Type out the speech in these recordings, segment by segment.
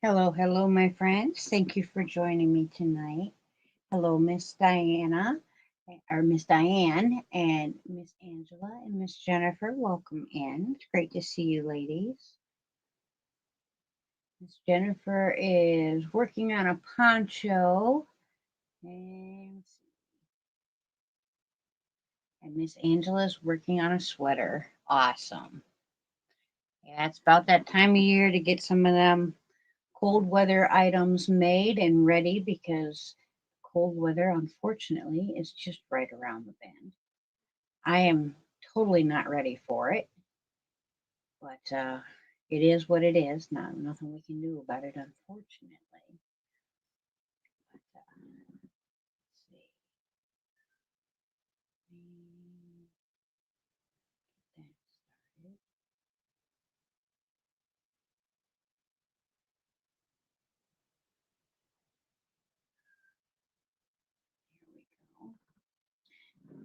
Hello, hello, my friends. Thank you for joining me tonight. Hello, Miss Diana, or Miss Diane, and Miss Angela, and Miss Jennifer. Welcome in. It's great to see you, ladies. Miss Jennifer is working on a poncho, and Miss Angela is working on a sweater. Awesome. Yeah, it's about that time of year to get some of them cold weather items made and ready because cold weather, unfortunately, is just right around the bend. I am totally not ready for it, but it is what it is. Nothing we can do about it, unfortunately. But, let's see. Mm, that started. Here we go.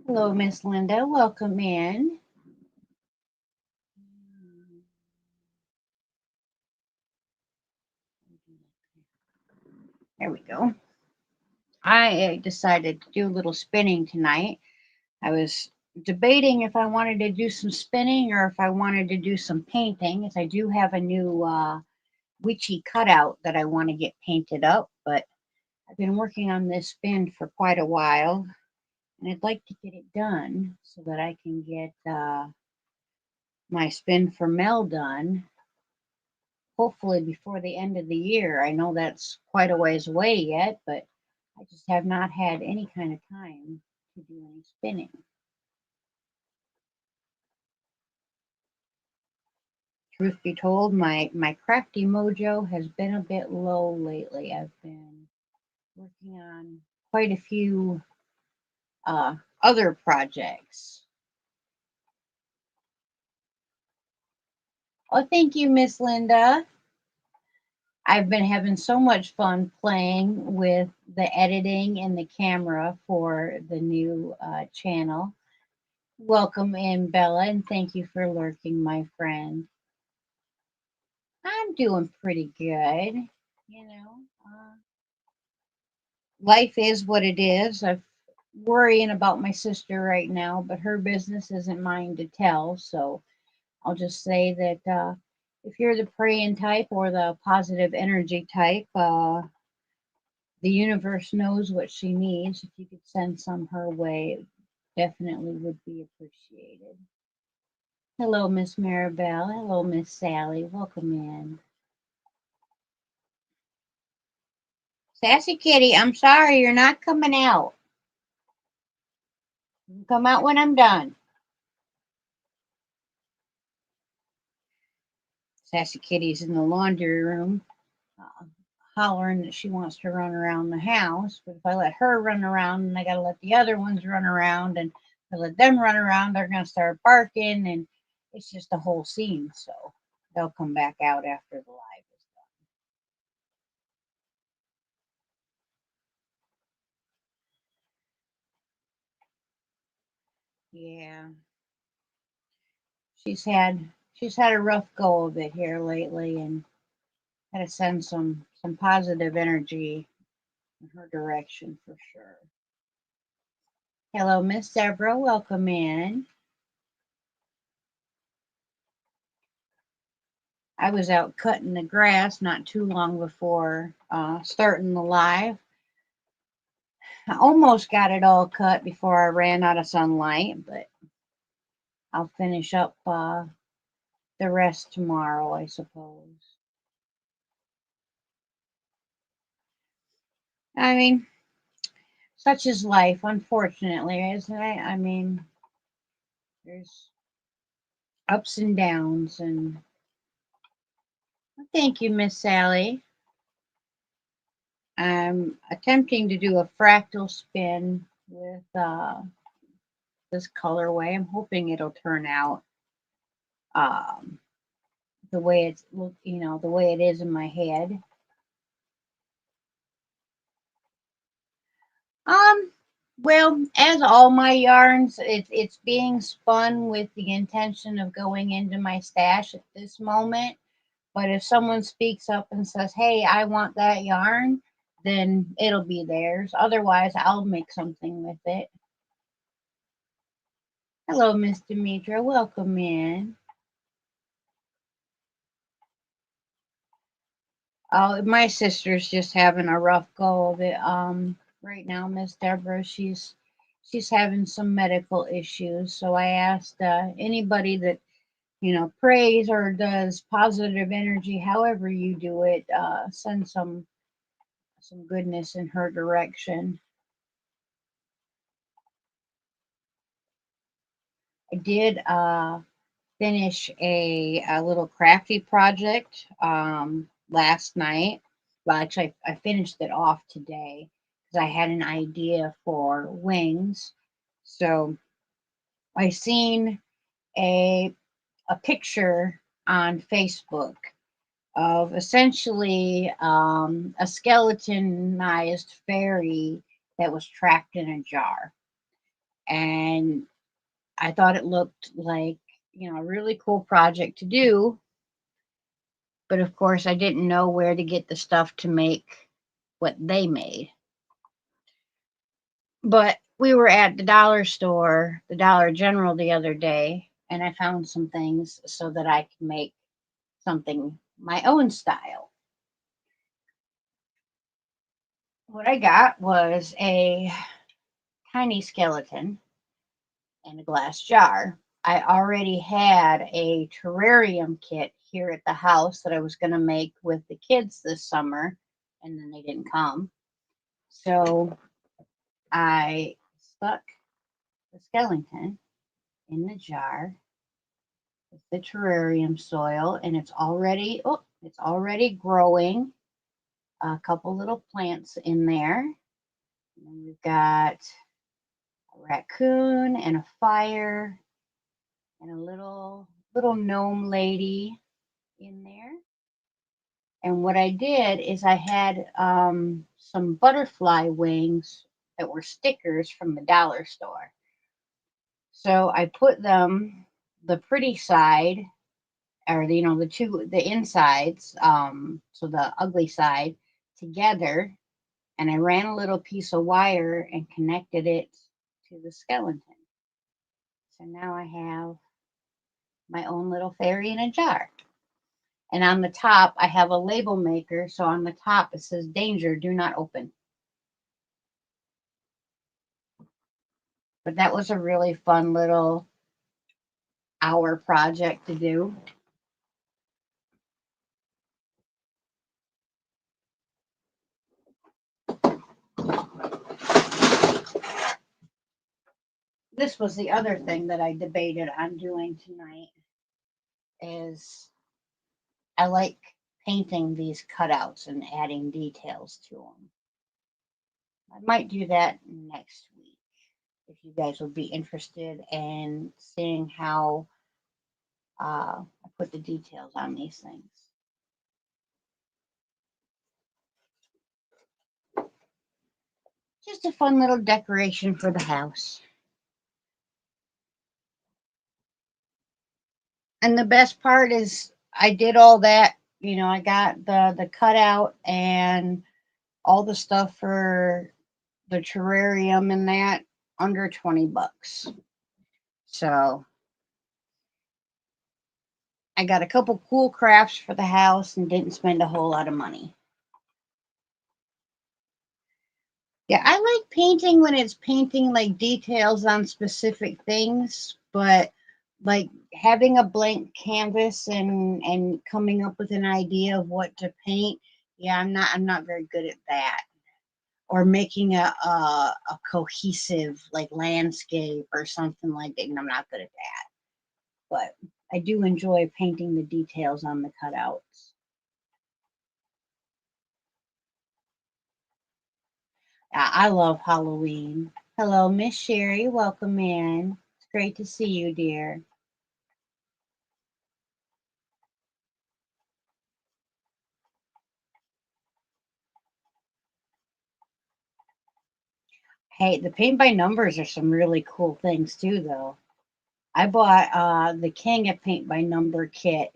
Hello, Miss Linda. Welcome in. Mm, There we go. I decided to do a little spinning tonight. I was debating if I wanted to do some spinning or if I wanted to do some painting, as I do have a new witchy cutout that I want to get painted up, but I've been working on this spin for quite a while, and I'd like to get it done so that I can get my spin for Mel done, hopefully before the end of the year. I know that's quite a ways away yet, but I just have not had any kind of time to do any spinning. Truth be told, my crafty mojo has been a bit low lately. I've been working on quite a few other projects. Oh, thank you, Miss Linda. I've been having so much fun playing with the editing and the camera for the new channel. Welcome in, Bella, and thank you for lurking, my friend. I'm doing pretty good. You know, life is what it is. I'm worrying about my sister right now, but her business isn't mine to tell. So I'll just say that if you're the praying type or the positive energy type, the universe knows what she needs. If you could send some her way, it definitely would be appreciated. Hello, Miss Maribel. Hello, Miss Sally. Welcome in. Sassy Kitty, I'm sorry you're not coming out. You can come out when I'm done. Sassy Kitty's in the laundry room, uh, hollering that she wants to run around the house. But if I let her run around, and I got to let the other ones run around, and if I let them run around, they're going to start barking, and it's just a whole scene. So they'll come back out after the live is done. Yeah, she's had she's had a rough go of it here lately, and got to send some positive energy in her direction for sure. Hello, Miss Deborah. Welcome in. I was out cutting the grass not too long before starting the live. I almost got it all cut before I ran out of sunlight, but I'll finish up the rest tomorrow, I suppose. I mean, such is life, unfortunately, isn't it? I mean, there's ups and downs, and thank you, Miss Sally. I'm attempting to do a fractal spin with this colorway. I'm hoping it'll turn out um, the way it's look, the way it is in my head. Um, well, as all my yarns, it's being spun with the intention of going into my stash at this moment. But if someone speaks up and says, hey, I want that yarn, then it'll be theirs. Otherwise, I'll make something with it. Hello, Miss Demetra. Welcome in. Oh, my sister's just having a rough go of it. Right now, Miss Deborah, she's having some medical issues. So I asked anybody that prays or does positive energy, however you do it, send some goodness in her direction. I did finish a little crafty project last night. Well, actually, I finished it off today because I had an idea for wings. So I seen a a picture on Facebook of essentially a skeletonized fairy that was trapped in a jar, and I thought it looked like a really cool project to do. But of course, I didn't know where to get the stuff to make what they made. But we were at the dollar store, the Dollar General, the other day, and I found some things so that I can make something my own style. What I got was a tiny skeleton in a glass jar. I already had a terrarium kit here at the house that I was going to make with the kids this summer, and then they didn't come. So I stuck the skeleton in the jar with the terrarium soil, and it's already growing a couple little plants in there. And we've got a raccoon and a fire and a little gnome lady in there. And what I did is I had some butterfly wings that were stickers from the dollar store. So I put them, the pretty side, or the insides, so the ugly side together, and I ran a little piece of wire and connected it to the skeleton. So now I have my own little fairy in a jar. And on the top, I have a label maker. So on the top, it says danger, do not open. But that was a really fun little hour project to do. This was the other thing that I debated on doing tonight is I like painting these cutouts and adding details to them. I might do that next week if you guys would be interested in seeing how I put the details on these things. Just a fun little decoration for the house. And the best part is I did all that. I got the cutout and all the stuff for the terrarium and that under $20. So I got a couple cool crafts for the house and didn't spend a whole lot of money. Yeah, I like painting when it's painting like details on specific things, but like having a blank canvas and coming up with an idea of what to paint, yeah, I'm not very good at that. Or making a cohesive like landscape or something like that. I'm not good at that. But I do enjoy painting the details on the cutouts. I love Halloween. Hello, Miss Sherry. Welcome in. It's great to see you, dear. Hey, the paint by numbers are some really cool things too, though. I bought the King of Paint by Number kit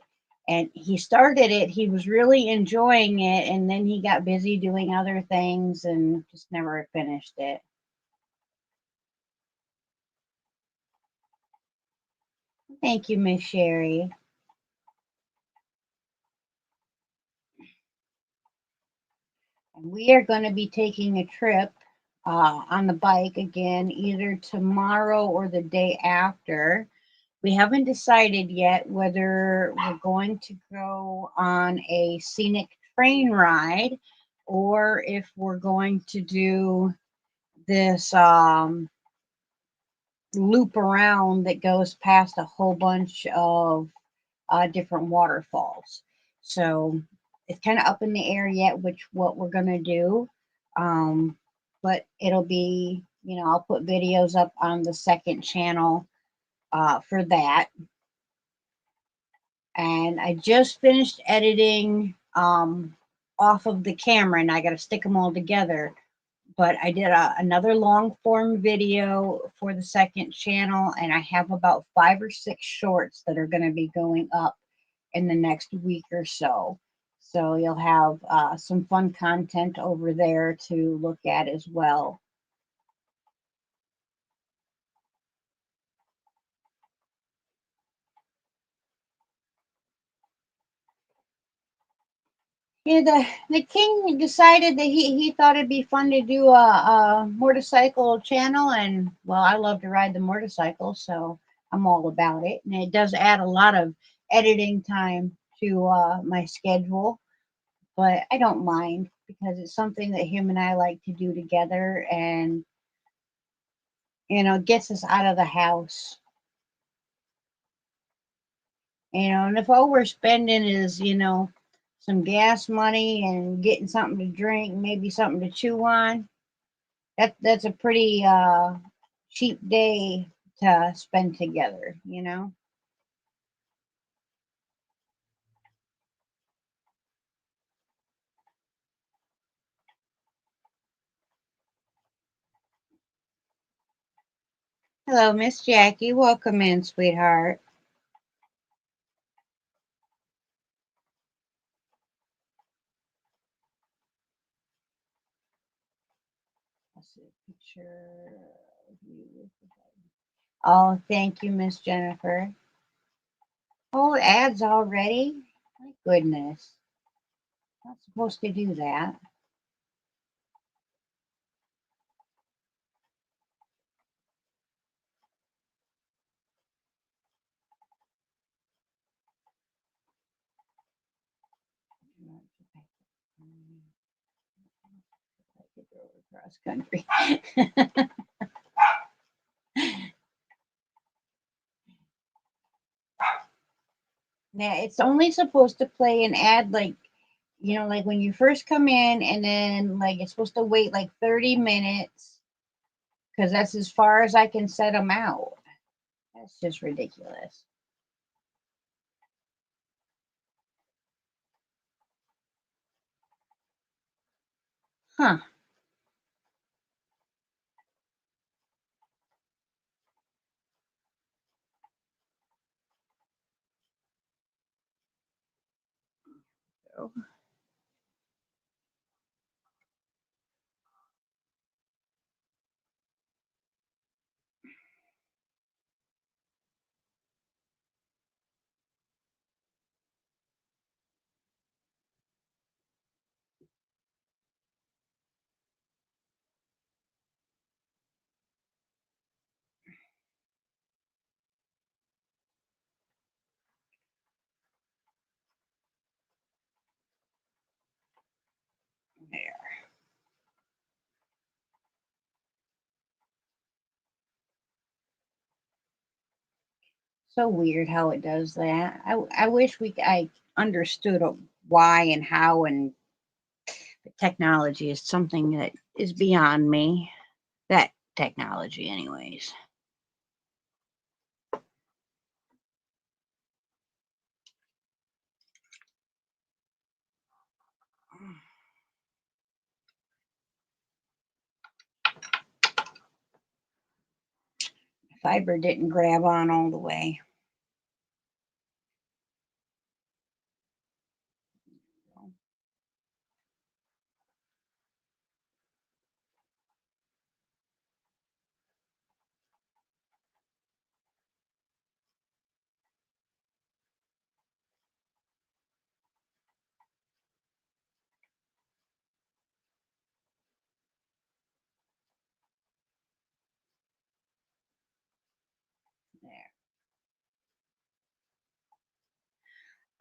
And he started it, he was really enjoying it, and then he got busy doing other things and just never finished it. Thank you, Miss Sherry. And we are going to be taking a trip on the bike again, either tomorrow or the day after. We haven't decided yet whether we're going to go on a scenic train ride or if we're going to do this loop around that goes past a whole bunch of different waterfalls. So it's kind of up in the air yet, which what we're gonna do. Um, but it'll be, I'll put videos up on the second channel for that. And I just finished editing off of the camera, and I got to stick them all together. But I did another long form video for the second channel, and I have about 5 or 6 shorts that are going to be going up in the next week or so. So you'll have some fun content over there to look at as well. Yeah, the king decided that he thought it'd be fun to do a motorcycle channel, and well, I love to ride the motorcycle, so I'm all about it. And it does add a lot of editing time to my schedule, but I don't mind because it's something that him and I like to do together, and gets us out of the house. And if all we're spending is some gas money and getting something to drink, maybe something to chew on, that's a pretty cheap day to spend together. Hello, Miss Jackie. Welcome in, sweetheart. Let's see a picture of you. Oh, thank you, Miss Jennifer. Oh, ads already? My goodness. Not supposed to do that. Cross country. Yeah, it's only supposed to play an ad like when you first come in, and then like it's supposed to wait like 30 minutes because that's as far as I can set them out. That's just ridiculous. Huh. So, there. So weird how it does that. I wish I understood why and how, and technology is something that is beyond me. That technology, anyways. Fiber didn't grab on all the way.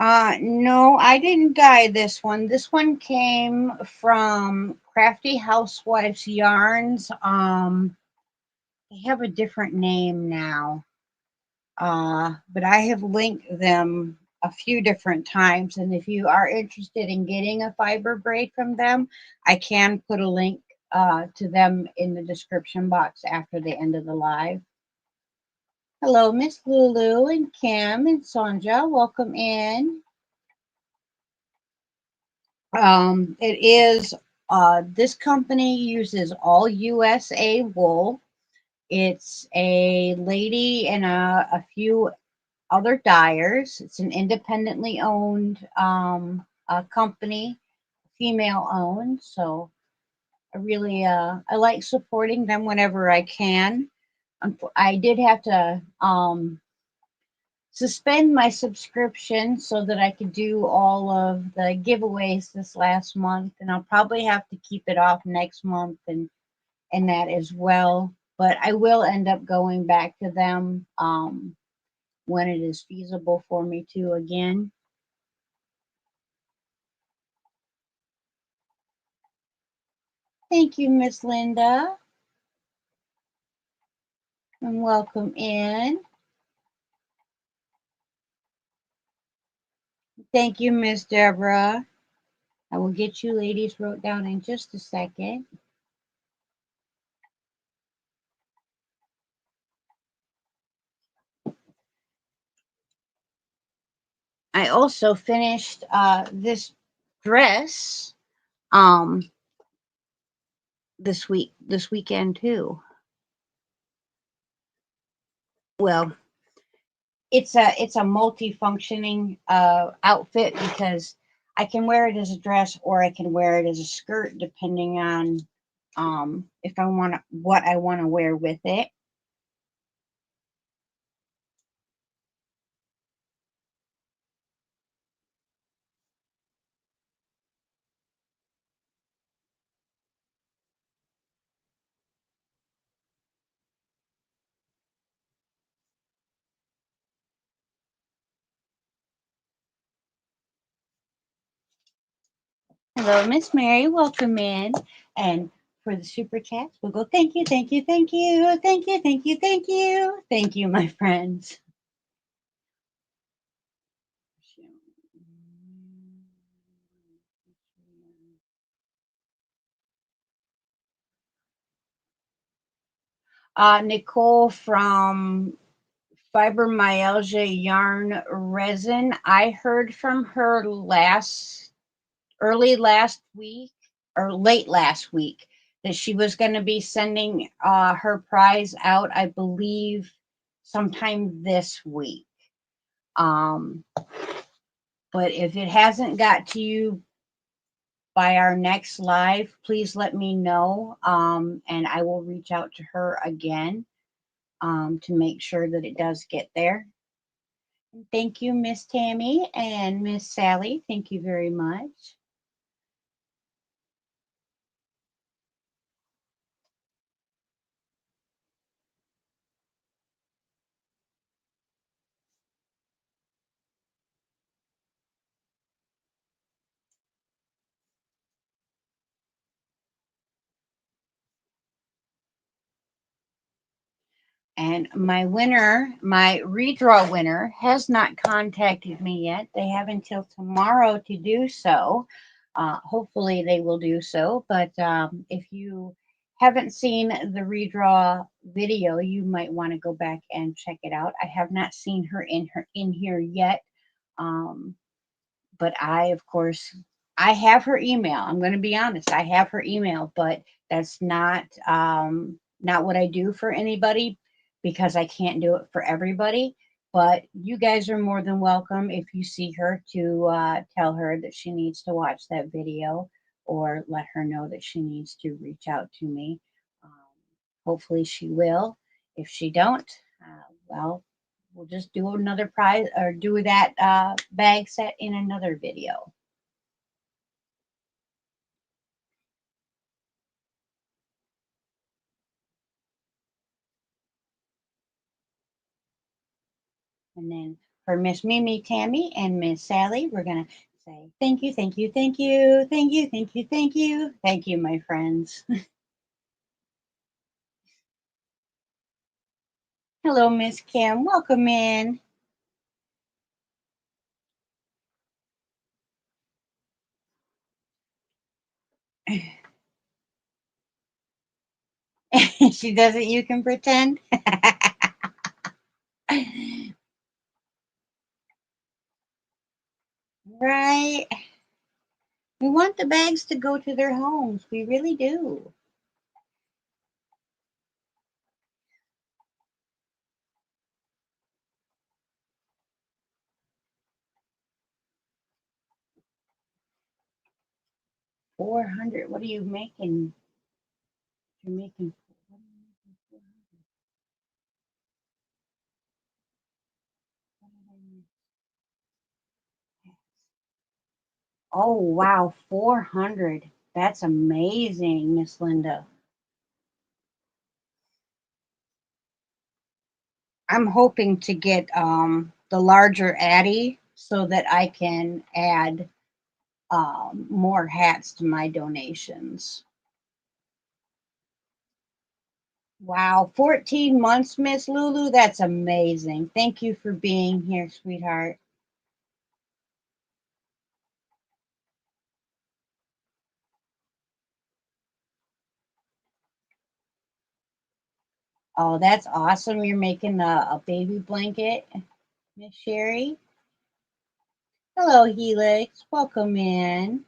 No, I didn't dye this one. This one came from Crafty Housewives Yarns. They have a different name now. But I have linked them a few different times. And if you are interested in getting a fiber braid from them, I can put a link to them in the description box after the end of the live. Hello, Miss Lulu and Kim and Sonja. Welcome in. It is this company uses all USA wool. It's a lady and a few other dyers. It's an independently owned company, female owned. So I really I like supporting them whenever I can. I did have to suspend my subscription so that I could do all of the giveaways this last month, and I'll probably have to keep it off next month and that as well. But I will end up going back to them when it is feasible for me to again. Thank you, Miss Linda, and welcome in. Thank you, Miss Deborah. I will get you ladies wrote down in just a second. I also finished this dress this weekend too. Well, it's a multifunctioning outfit because I can wear it as a dress or I can wear it as a skirt depending on if I want what I want to wear with it. Hello, Miss Mary. Welcome in. And for the super chats, we'll go thank you, thank you, thank you, thank you, thank you, thank you, thank you, my friends. Nicole from Fibromyalgia Yarn Resin. I heard from her early last week or late last week that she was going to be sending her prize out, I believe, sometime this week. Um, but if it hasn't got to you by our next live, please let me know, and I will reach out to her again to make sure that it does get there. Thank you, Miss Tammy and Miss Sally. Thank you very much. And my winner, my redraw winner, has not contacted me yet. They have until tomorrow to do so. Hopefully, they will do so. But if you haven't seen the redraw video, you might want to go back and check it out. I have not seen her in here yet. Um, but I, of course, I have her email. I'm going to be honest. I have her email, but that's not what I do for anybody because I can't do it for everybody. But you guys are more than welcome if you see her to tell her that she needs to watch that video or let her know that she needs to reach out to me. Um, Hopefully she will. If she don't, well, we'll just do another prize or do that bag set in another video. And then For Miss Mimi, Tammy, and Miss Sally, we're going to say thank you, thank you, thank you, thank you, thank you, thank you, thank you, my friends. Hello, Miss Kim. Welcome in. She doesn't, you can pretend. Right. We want the bags to go to their homes. We really do. 400. What are you making? You're making. What are you making 400? What did I make? Oh, wow. 400. That's amazing, Miss Linda. I'm hoping to get the larger Addy so that I can add more hats to my donations. Wow, 14 months, Miss Lulu. That's amazing. Thank you for being here, sweetheart. Oh, that's awesome. You're making a baby blanket, Miss Sherry. Hello, Helix. Welcome in.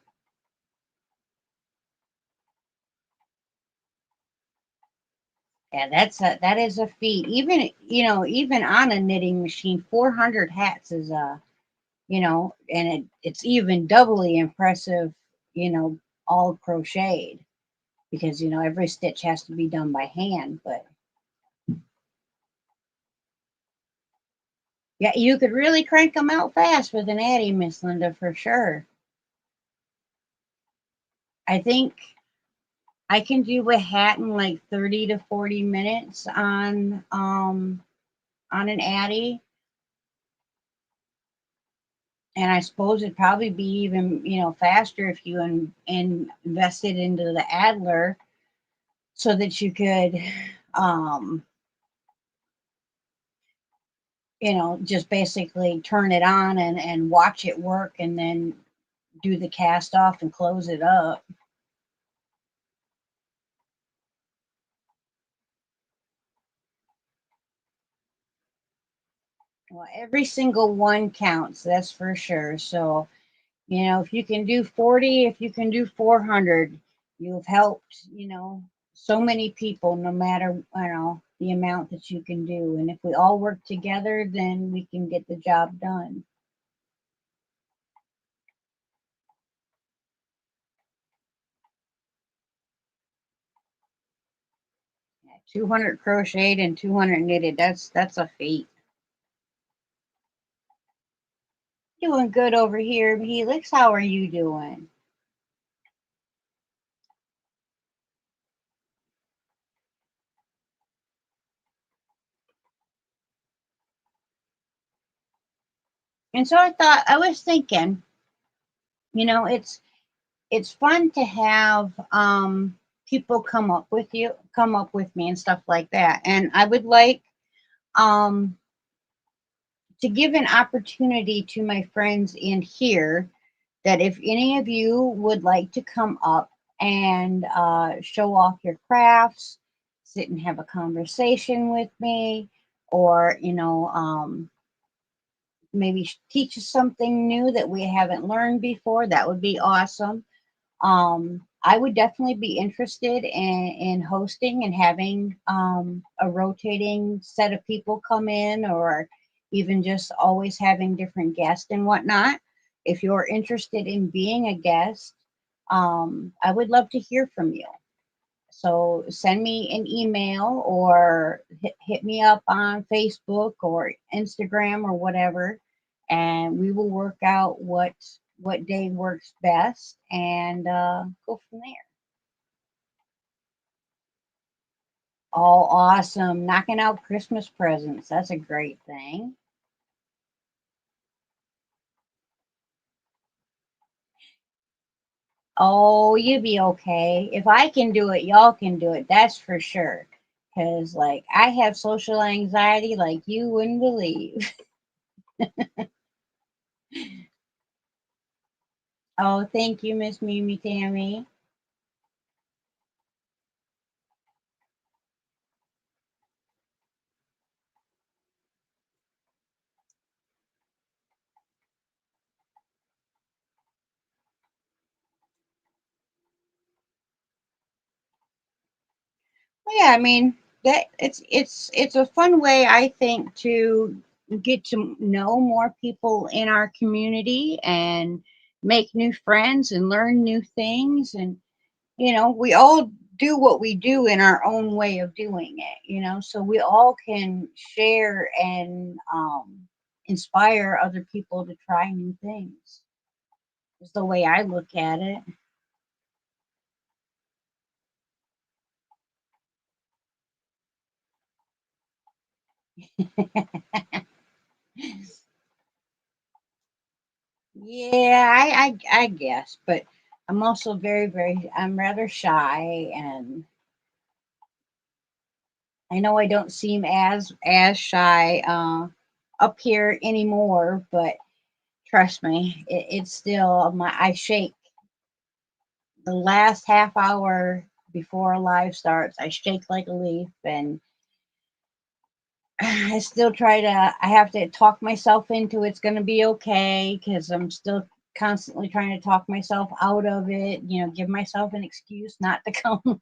Yeah, that is a feat. Even even on a knitting machine, 400 hats is a and it's even doubly impressive, all crocheted because every stitch has to be done by hand. But yeah, you could really crank them out fast with an Addy, Miss Linda, for sure. I think I can do a hat in like 30 to 40 minutes on an Addy. And I suppose it'd probably be even, faster if you invested into the Adler so that you could, um, just basically turn it on and watch it work and then do the cast off and close it up. Well, every single one counts, that's for sure. So, if you can do 40, if you can do 400, you've helped, so many people, no matter, the amount that you can do. And if we all work together, then we can get the job done. Yeah, 200 crocheted and 200 knitted, that's a feat. Doing good over here, Helix. How are you doing? And so I was thinking, it's fun to have people come up with me and stuff like that. And I would like um to give an opportunity to my friends in here that if any of you would like to come up and show off your crafts, sit and have a conversation with me, or maybe teach us something new that we haven't learned before, that would be awesome. I would definitely be interested in hosting and having a rotating set of people come in, or even just always having different guests and whatnot. If you're interested in being a guest, I would love to hear from you. So send me an email or hit me up on Facebook or Instagram or whatever, and we will work out what day works best and go from there. Oh, awesome! Knocking out Christmas presents. That's a great thing. Oh, you be okay. If I can do it, y'all can do it. That's for sure. Cause like I have social anxiety like you wouldn't believe. Oh, thank you, Miss Mimi Tammy. Well, yeah, I mean that it's a fun way I think to get to know more people in our community and make new friends and learn new things. And we all do what we do in our own way of doing it, so we all can share and inspire other people to try new things is the way I look at it. Yeah, I guess, but I'm also I'm rather shy, and I know I don't seem as shy up here anymore, but trust me, it's still I shake the last half hour before live starts. I shake like a leaf, and I have to talk myself into it's going to be okay because I'm still constantly trying to talk myself out of it, give myself an excuse not to come.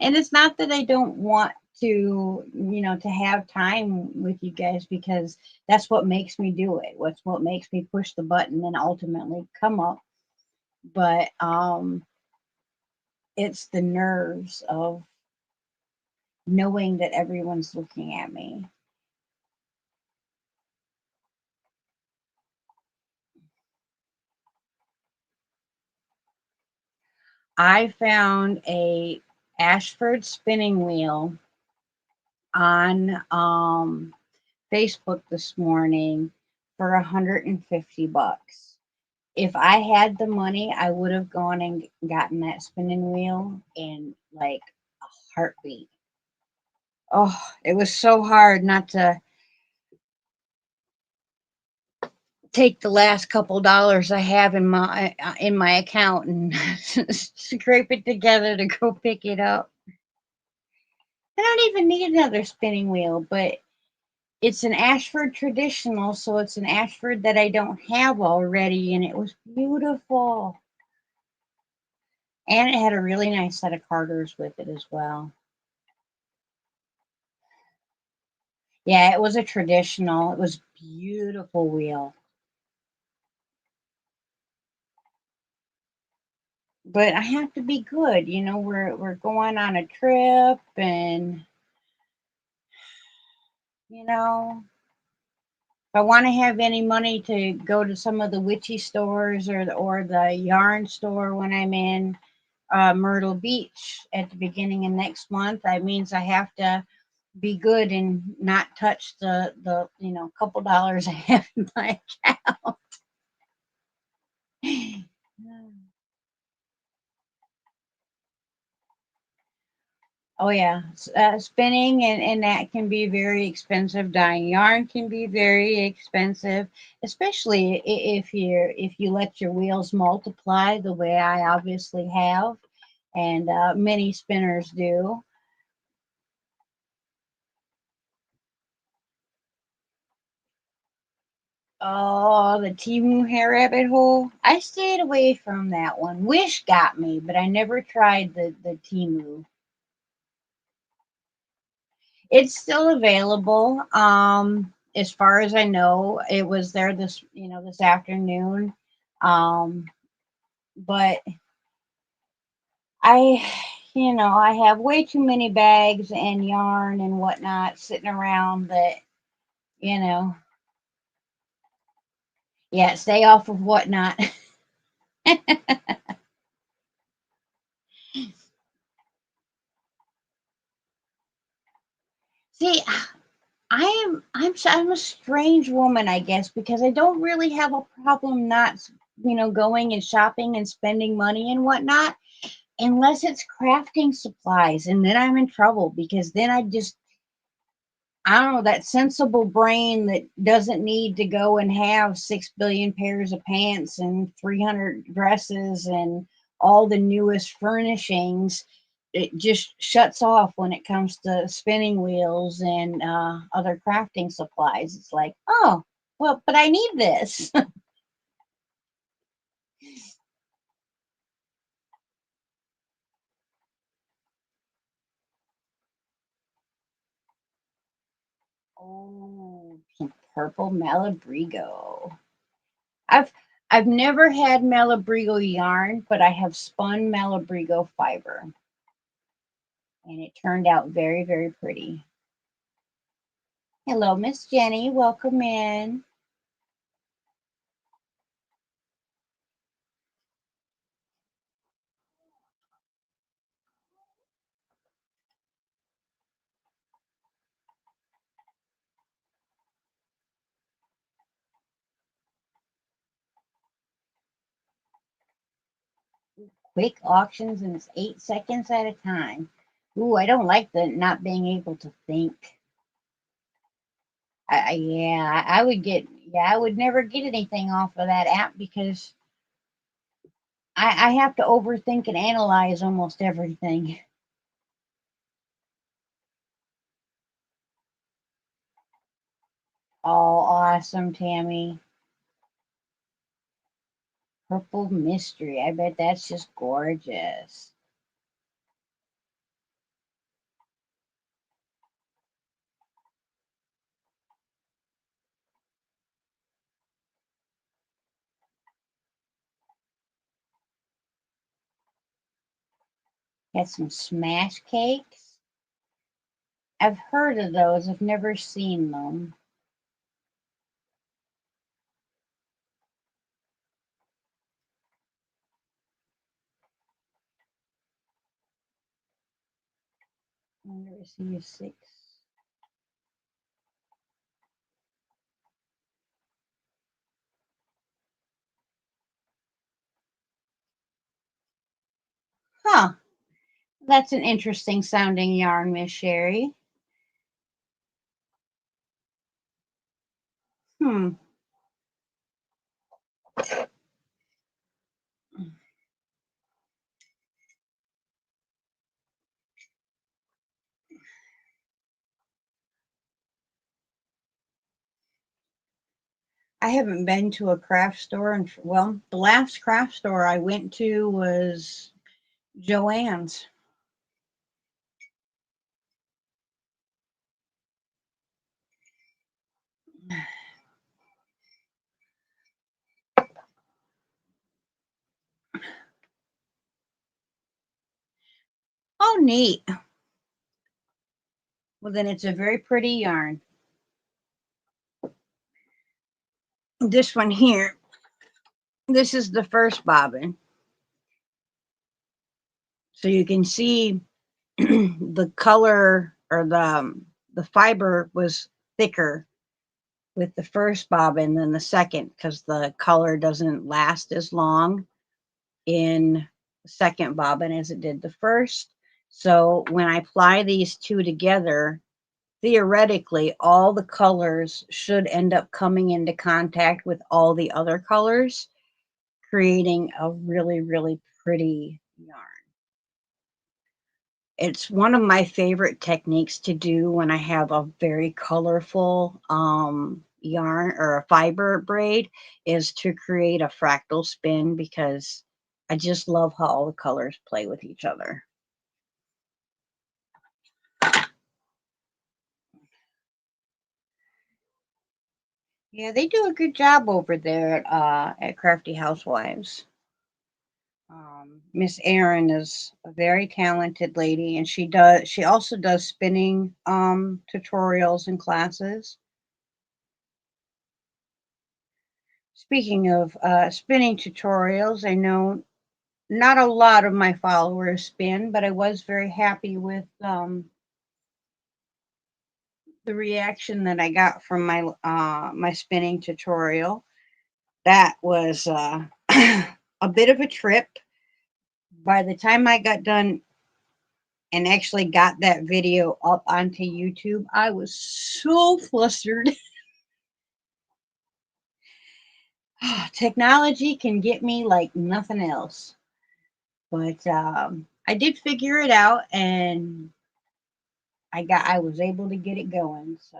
And it's not that I don't want to have time with you guys because that's what makes me do it. What's what makes me push the button and ultimately come up. But it's the nerves of knowing that everyone's looking at me. I found a Ashford spinning wheel on Facebook this morning for $150. If I had the money, I would have gone and gotten that spinning wheel in like a heartbeat. Oh, it was so hard not to take the last couple dollars I have in my account and scrape it together to go pick it up. I don't even need another spinning wheel, but it's an Ashford traditional, so it's an Ashford that I don't have already, and it was beautiful. And it had a really nice set of Carters with it as well. Yeah, it was a traditional. It was beautiful wheel. But I have to be good, we're going on a trip and if I want to have any money to go to some of the witchy stores or the yarn store when I'm in Myrtle Beach at the beginning of next month, that means I have to be good and not touch the couple dollars I have in my account. Oh yeah, spinning and that can be very expensive. Dyeing yarn can be very expensive, especially if you let your wheels multiply the way I obviously have, and many spinners do. Oh, the Timu hair rabbit hole. I stayed away from that one. Wish got me, but I never tried the Timu. It's still available. As far as I know, it was there this afternoon. Um, but I, I have way too many bags and yarn and whatnot sitting around that, you know, yeah, stay off of whatnot. See, I'm a strange woman, I guess, because I don't really have a problem not going and shopping and spending money and whatnot, unless it's crafting supplies. And then I'm in trouble because then I don't know, that sensible brain that doesn't need to go and have 6 billion pairs of pants and 300 dresses and all the newest furnishings. It just shuts off when it comes to spinning wheels and other crafting supplies. It's like, oh, well, but I need this. Oh, some purple Malabrigo. I've I've never had Malabrigo yarn, but I have spun Malabrigo fiber, and it turned out very, very pretty. Hello, Miss Jenny. Welcome in. Quick auctions, and it's 8 seconds at a time. Ooh, I don't like the not being able to think. Yeah, I would get. Yeah, I would never get anything off of that app because I have to overthink and analyze almost everything. Oh, awesome, Tammy. Purple mystery. I bet that's just gorgeous. Got some smash cakes. I've heard of those. I've never seen them. I've never seen a six. Huh. That's an interesting sounding yarn, Miss Sherry. Hmm. I haven't been to a craft store, and well, the last craft store I went to was Joann's. Oh, neat. Well, then it's a very pretty yarn. This one here, this is the first bobbin. So you can see the color or the fiber was thicker with the first bobbin than the second because the color doesn't last as long in the second bobbin as it did the first. So when I apply these two together, theoretically, all the colors should end up coming into contact with all the other colors, creating a really, really pretty yarn. It's one of my favorite techniques to do when I have a very colorful yarn or a fiber braid is to create a fractal spin because I just love how all the colors play with each other. Yeah, they do a good job over there at Crafty Housewives. Miss Erin is a very talented lady, and she also does spinning tutorials and classes. Speaking of spinning tutorials, I know not a lot of my followers spin, but I was very happy with the reaction that I got from my spinning tutorial. That was a bit of a trip. By the time I got done and actually got that video up onto YouTube, I was so flustered. Technology can get me like nothing else. But I did figure it out, and I was able to get it going. So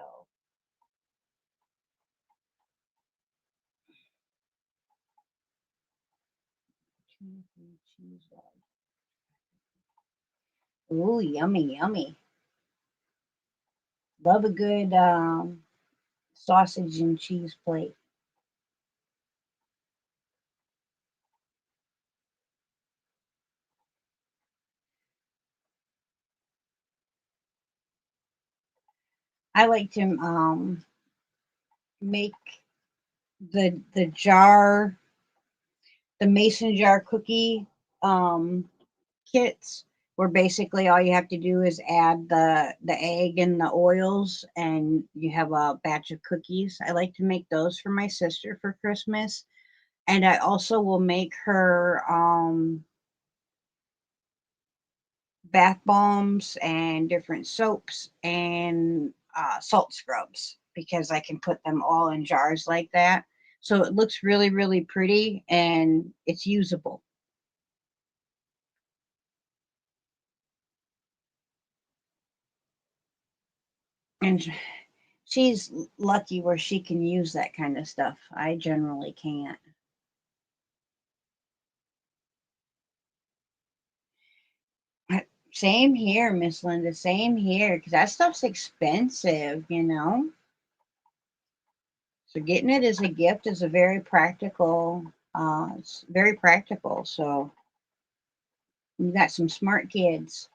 ooh, yummy, yummy. Love a good sausage and cheese plate. I like to make the jar, the mason jar cookie um, kits, where basically all you have to do is add the egg and the oils, and you have a batch of cookies. I like to make those for my sister for Christmas, and I also will make her bath bombs and different soaps and salt scrubs, because I can put them all in jars like that. So it looks really, really pretty and it's usable. And she's lucky where she can use that kind of stuff. I generally can't. Same here, Miss Linda. Same here, because that stuff's expensive, you know. So getting it as a gift is a very practical. It's very practical. So you got some smart kids.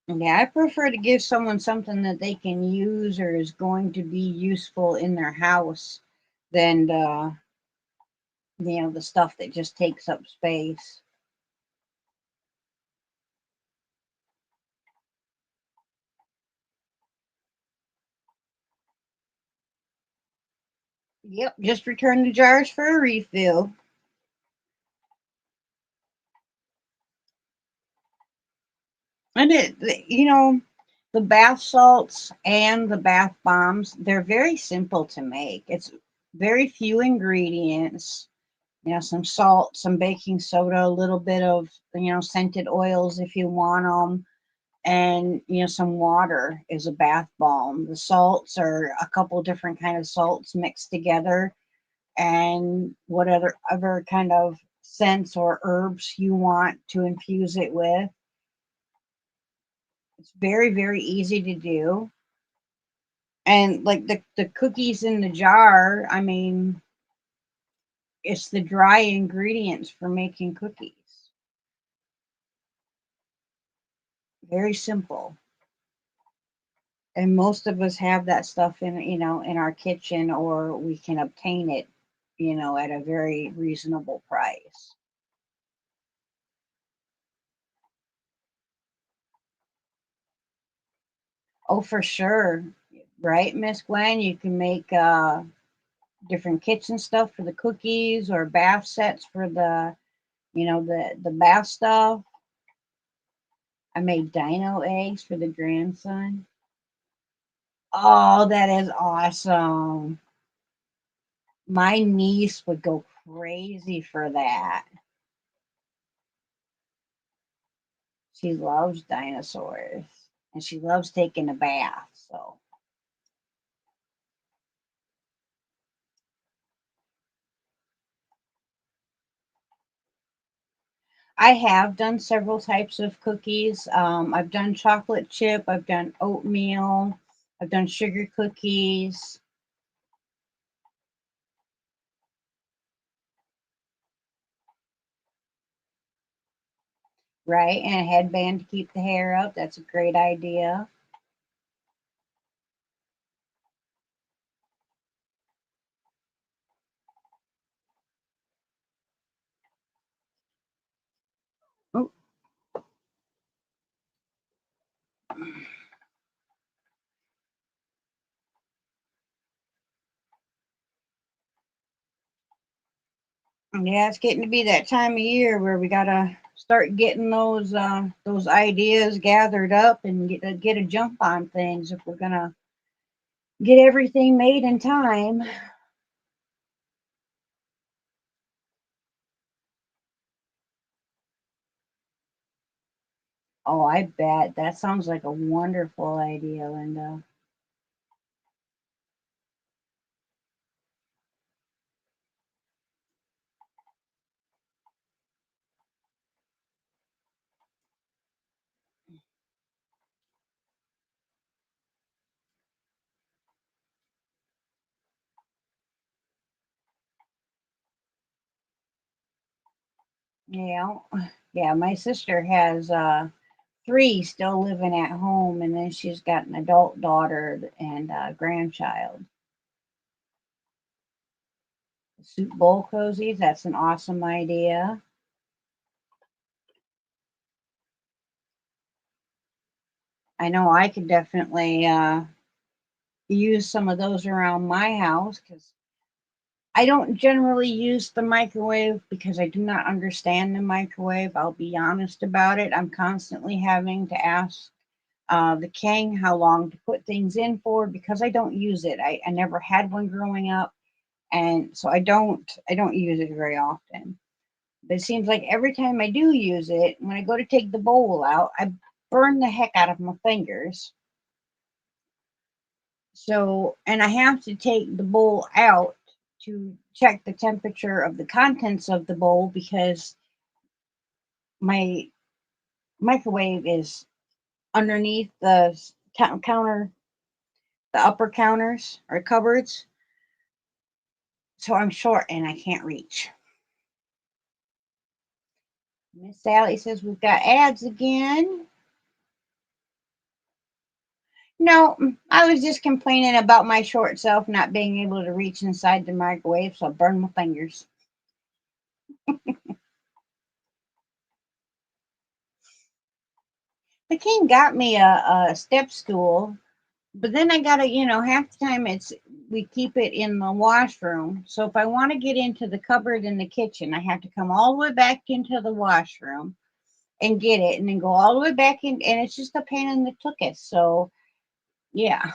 Yeah, I prefer to give someone something that they can use or is going to be useful in their house than the stuff that just takes up space. Yep, just return the jars for a refill. And the bath salts and the bath bombs, they're very simple to make. It's very few ingredients. Some salt, some baking soda, a little bit of, scented oils if you want them, and, some water is a bath bomb. The salts are a couple different kind of salts mixed together, and what other kind of scents or herbs you want to infuse it with. It's very, very easy to do. And like the cookies in the jar, I mean, it's the dry ingredients for making cookies. Very simple. And most of us have that stuff in our kitchen, or we can obtain it, at a very reasonable price. Oh, for sure. Right, Miss Gwen? You can make different kitchen stuff for the cookies, or bath sets for the bath stuff. I made dino eggs for the grandson. Oh, that is awesome. My niece would go crazy for that. She loves dinosaurs, and she loves taking a bath. So I have done several types of cookies. I've done chocolate chip, I've done oatmeal, I've done sugar cookies, right? And a headband to keep the hair up. That's a great idea. Oh, Yeah, it's getting to be that time of year where we gotta start getting those ideas gathered up and get a jump on things if we're gonna get everything made in time. Oh, I bet that sounds like a wonderful idea, Linda. Yeah, yeah. My sister has three still living at home, and then she's got an adult daughter and a grandchild. Soup bowl cozies. That's an awesome idea. I know I could definitely use some of those around my house because I don't generally use the microwave because I do not understand the microwave. I'll be honest about it. I'm constantly having to ask the king how long to put things in for because I don't use it. I never had one growing up, and so I don't use it very often. But it seems like every time I do use it, when I go to take the bowl out, I burn the heck out of my fingers. So, and I have to take the bowl out to check the temperature of the contents of the bowl because my microwave is underneath the counter, the upper counters or cupboards. So I'm short and I can't reach. Miss Sally says we've got ads again. No, I was just complaining about my short self not being able to reach inside the microwave, so I burned my fingers. The king got me a step stool, but then I gotta, half the time we keep it in the washroom. So if I want to get into the cupboard in the kitchen, I have to come all the way back into the washroom and get it, and then go all the way back in, and it's just a pain in the tuchus. So yeah.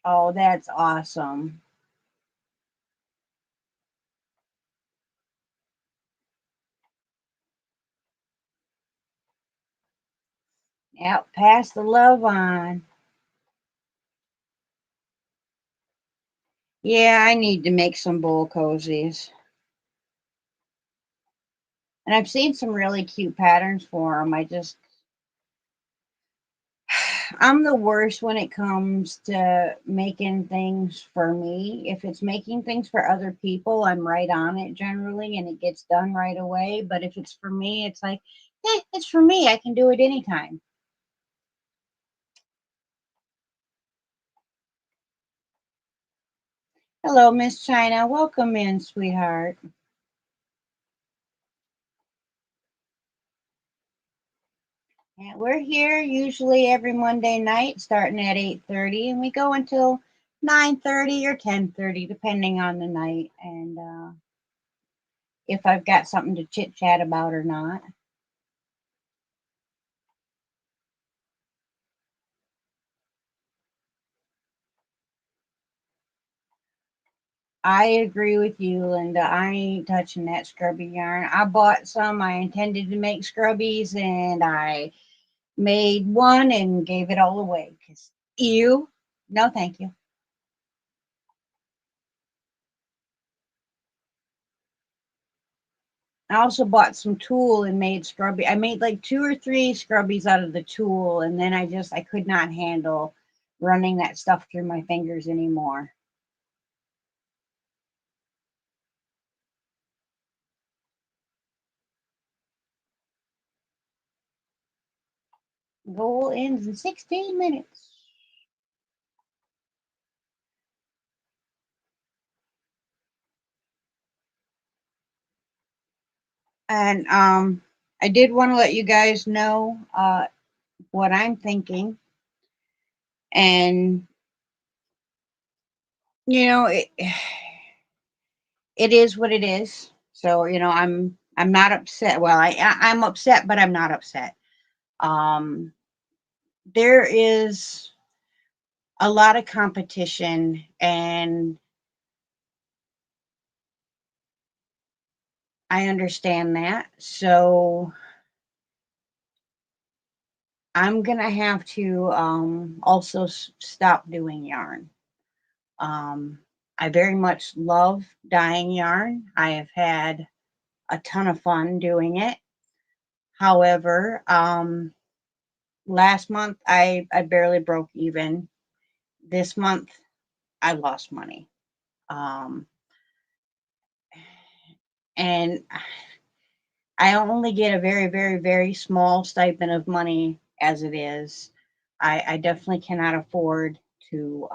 Oh, that's awesome. Yep, pass the love on. Yeah, I need to make some bowl cozies. And I've seen some really cute patterns for them. I'm the worst when it comes to making things for me. If it's making things for other people, I'm right on it generally and it gets done right away. But if it's for me, it's like, it's for me. I can do it anytime. Hello, Miss China. Welcome in, sweetheart. Yeah, we're here usually every Monday night, starting at 8:30, and we go until 9:30 or 10:30, depending on the night and if I've got something to chit chat about or not. I agree with you, Linda. I ain't touching that scrubby yarn. I bought some. I intended to make scrubbies, and I made one and gave it all away. Cause ew, no, thank you. I also bought some tulle and made scrubby. I made like two or three scrubbies out of the tulle, and then I could not handle running that stuff through my fingers anymore. Goal ends in 16 minutes. And I did want to let you guys know what I'm thinking, and you know, it is what it is. So I'm not upset. Well, I'm upset, but I'm not upset. Um, there is a lot of competition, and I understand that. So I'm gonna have to also stop doing yarn. Um, I very much love dyeing yarn. I have had a ton of fun doing it. However, last month I barely broke even. This month I lost money. Um, and I only get a very, very, very small stipend of money as it is. I definitely cannot afford to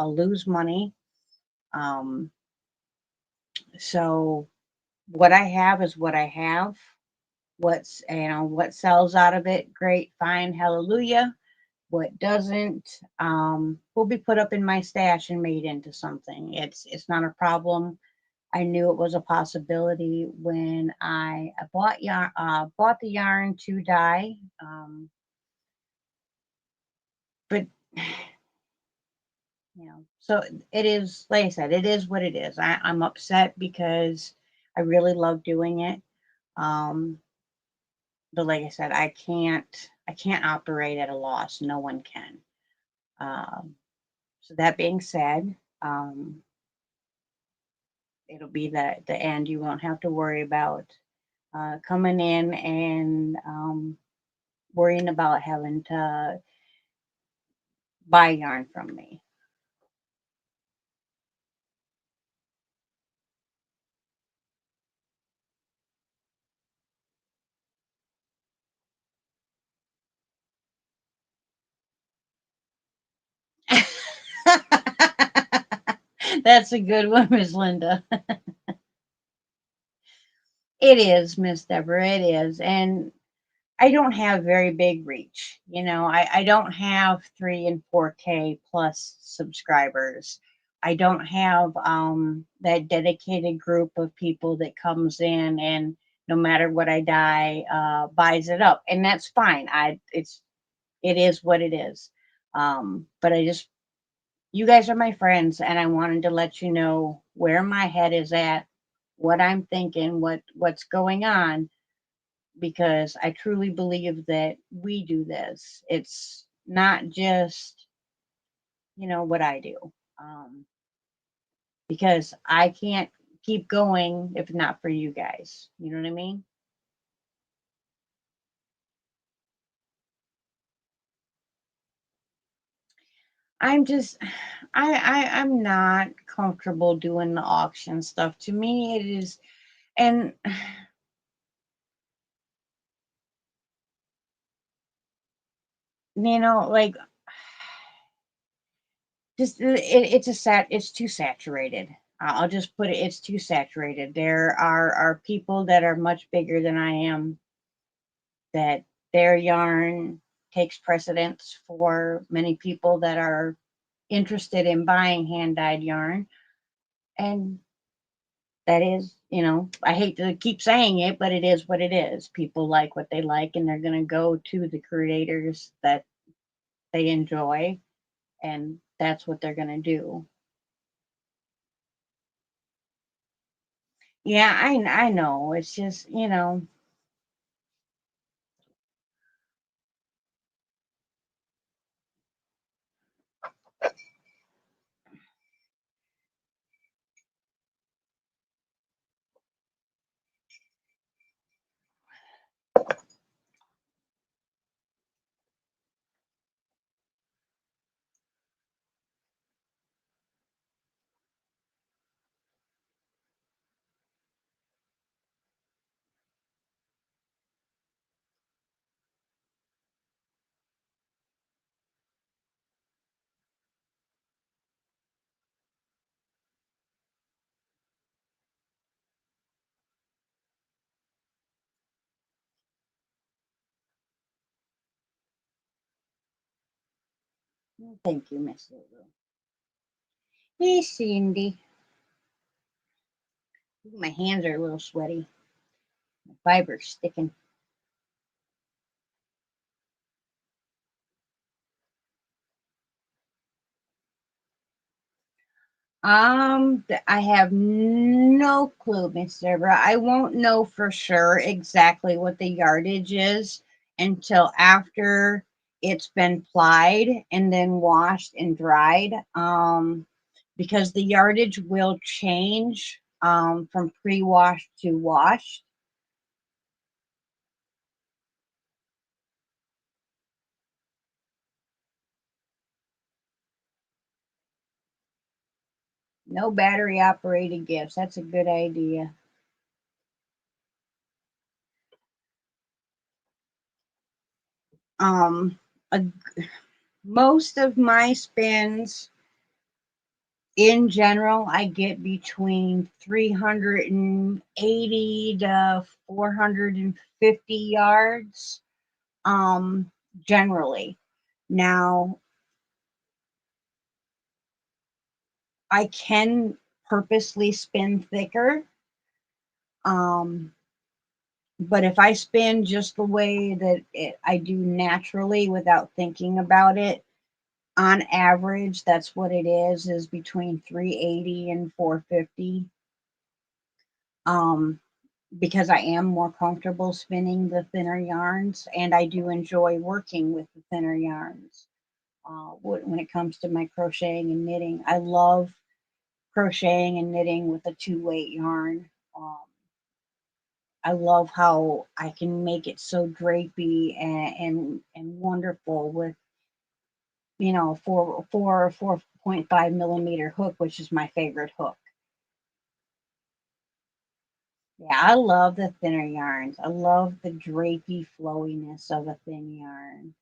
lose money. Um, so what I have is what I have. What sells out of it, great, fine, hallelujah. What doesn't will be put up in my stash and made into something. It's not a problem. I knew it was a possibility when I bought the yarn to dye. But so it is, like I said, it is what it is. I'm upset because I really love doing it. Um, but like I said, I can't operate at a loss. No one can. Um, so that being said, it'll be the end. You won't have to worry about coming in and worrying about having to buy yarn from me. That's a good one, Miss Linda. It is, Miss Deborah. It is, and I don't have very big reach. I don't have 3 and 4K plus subscribers. I don't have that dedicated group of people that comes in and no matter what I dye, buys it up, and that's fine. It is what it is. But you guys are my friends, and I wanted to let you know where my head is at, what I'm thinking, what's going on, because I truly believe that we do this. It's not just, what I do. Um, because I can't keep going if not for you guys. You know what I mean? I'm just I'm not comfortable doing the auction stuff. To me it is, and like, just it's too saturated. I'll just put it's too saturated. There are people that are much bigger than I am, that their yarn takes precedence for many people that are interested in buying hand dyed yarn. And that is, I hate to keep saying it, but it is what it is. People like what they like, and they're going to go to the creators that they enjoy, and that's what they're going to do. Yeah, I know. It's just, Thank you, Miss Lulu. Hey, Cindy. My hands are a little sweaty. My fiber's sticking. I have no clue, Miss Deborah. I won't know for sure exactly what the yardage is until after it's been plied and then washed and dried. Because the yardage will change from pre-washed to washed. No battery operated gifts. That's a good idea. Um, a, most of my spins in general, I get between 380 to 450 yards, generally. Now, I can purposely spin thicker, um, but if I spin just the way that I do naturally without thinking about it, on average, that's what it is between 380 and 450. Um, because I am more comfortable spinning the thinner yarns, and I do enjoy working with the thinner yarns. When it comes to my crocheting and knitting, I love crocheting and knitting with a 2 weight yarn. I love how I can make it so drapey and wonderful with 4.5 millimeter hook, which is my favorite hook. Yeah, I love the thinner yarns. I love the drapey flowiness of a thin yarn.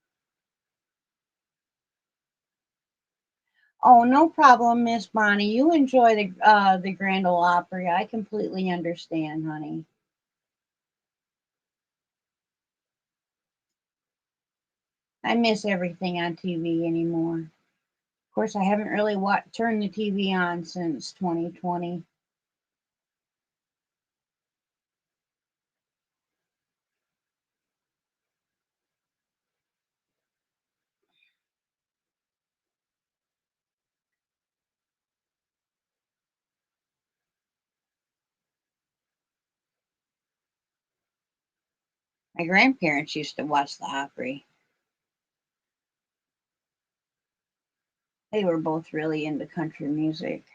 Oh, no problem, Miss Bonnie. You enjoy the Grand Ole Opry. I completely understand, honey. I miss everything on TV anymore. Of course, I haven't really turned the TV on since 2020. My grandparents used to watch the Opry. They were both really into country music.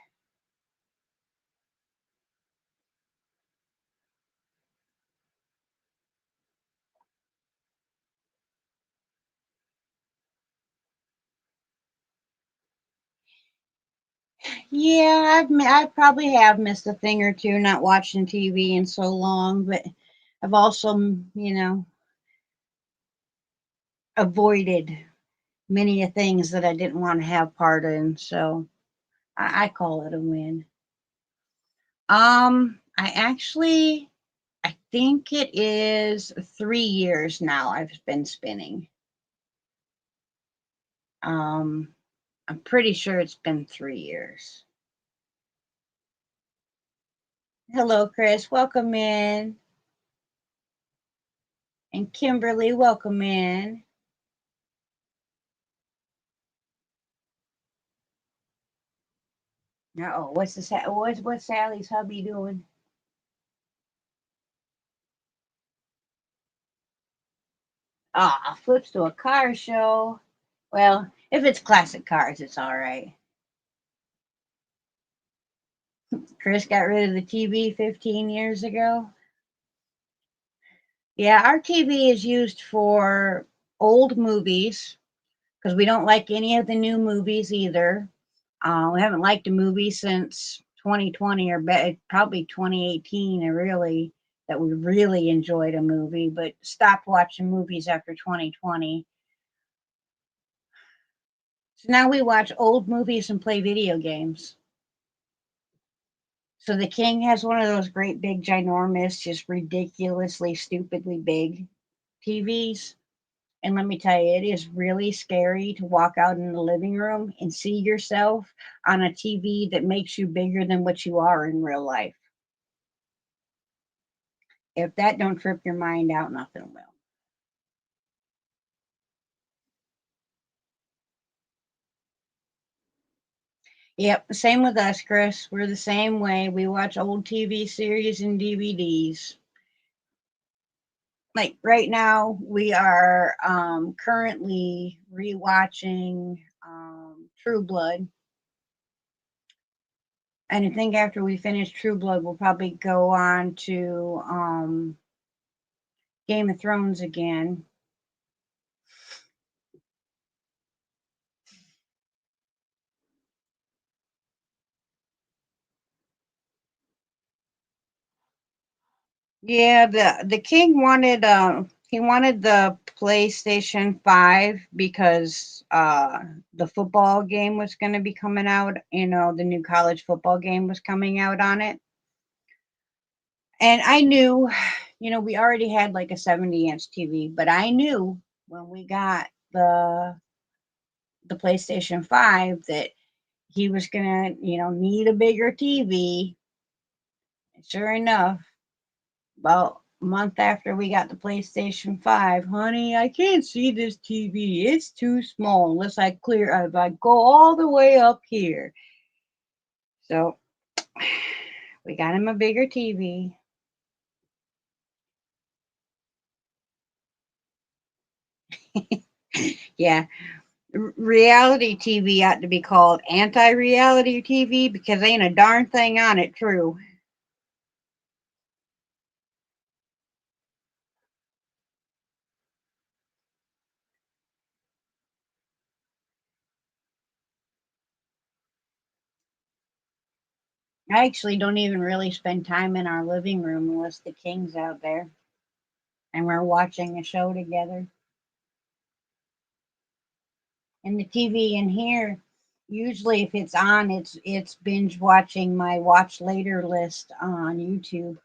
Yeah, I probably have missed a thing or two not watching TV in so long, but I've also, avoided many of things that I didn't want to have part in. So I call it a win. I think it is 3 years now I've been spinning. Um, I'm pretty sure it's been 3 years. Hello, Chris. Welcome in. And Kimberly, welcome in. Oh, what's Sally's hubby doing? Ah, flips to a car show. Well, if it's classic cars, it's all right. Chris got rid of the TV 15 years ago. Yeah, our TV is used for old movies because we don't like any of the new movies either. We haven't liked a movie since 2020 or probably 2018, or really that we really enjoyed a movie, but stopped watching movies after 2020. So now we watch old movies and play video games. So the king has one of those great big ginormous, just ridiculously stupidly big TVs. And let me tell you, it is really scary to walk out in the living room and see yourself on a TV that makes you bigger than what you are in real life. If that don't trip your mind out, nothing will. Yep, same with us, Chris. We're the same way. We watch old TV series and DVDs. Like right now, we are currently rewatching True Blood. And I think after we finish True Blood, we'll probably go on to Game of Thrones again. Yeah, the king wanted he wanted the PlayStation 5 because the football game was going to be coming out, the new college football game was coming out on it. And I knew, we already had like a 70-inch TV, but I knew when we got the PlayStation 5 that he was going to, need a bigger TV. Sure enough, about a month after we got the PlayStation 5, honey, I can't see this TV. It's too small unless if I go all the way up here. So we got him a bigger TV. Yeah, reality TV ought to be called anti-reality TV because ain't a darn thing on it true. I actually don't even really spend time in our living room unless the king's out there and we're watching a show together. And the TV in here, usually if it's on, it's binge watching my watch later list on YouTube.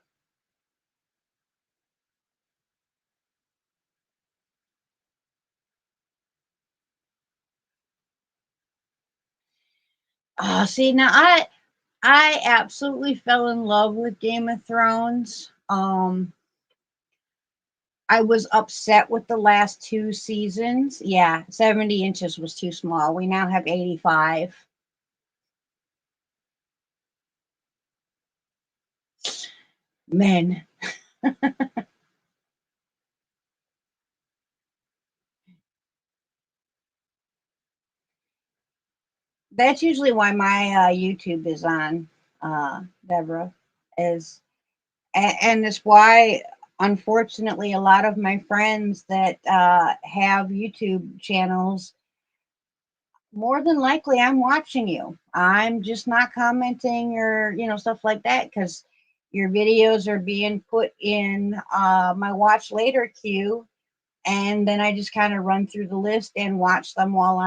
See now I absolutely fell in love with Game of Thrones. I was upset with the last two seasons. Yeah, 70 inches was too small. We now have 85. Men. That's usually why my YouTube is on, Deborah, is and it's why, unfortunately, a lot of my friends that have YouTube channels, more than likely, I'm watching you. I'm just not commenting or stuff like that because your videos are being put in my watch later queue, and then I just kind of run through the list and watch them while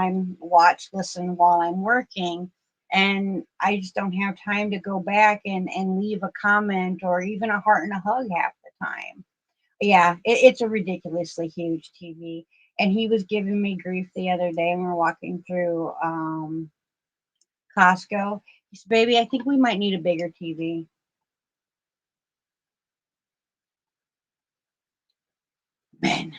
listen while I'm working. And I just don't have time to go back and leave a comment or even a heart and a hug half the time. Yeah, it's a ridiculously huge TV. And he was giving me grief the other day when we were walking through Costco. He said, "Baby, I think we might need a bigger TV." Man,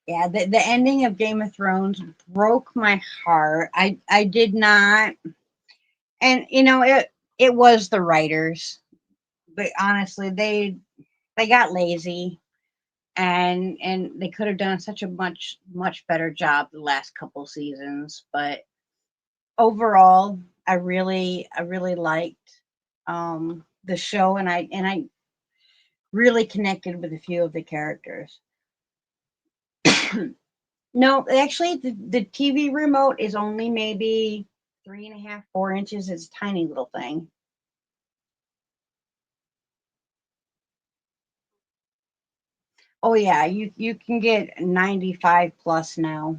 yeah, the ending of Game of Thrones broke my heart. I did not, and it was the writers, but honestly, they got lazy, and they could have done such a much better job the last couple seasons. But overall, I really liked the show, and I really connected with a few of the characters. No, actually, the TV remote is only maybe 3.5, 4 inches. It's a tiny little thing. Oh yeah, you can get 95 plus now.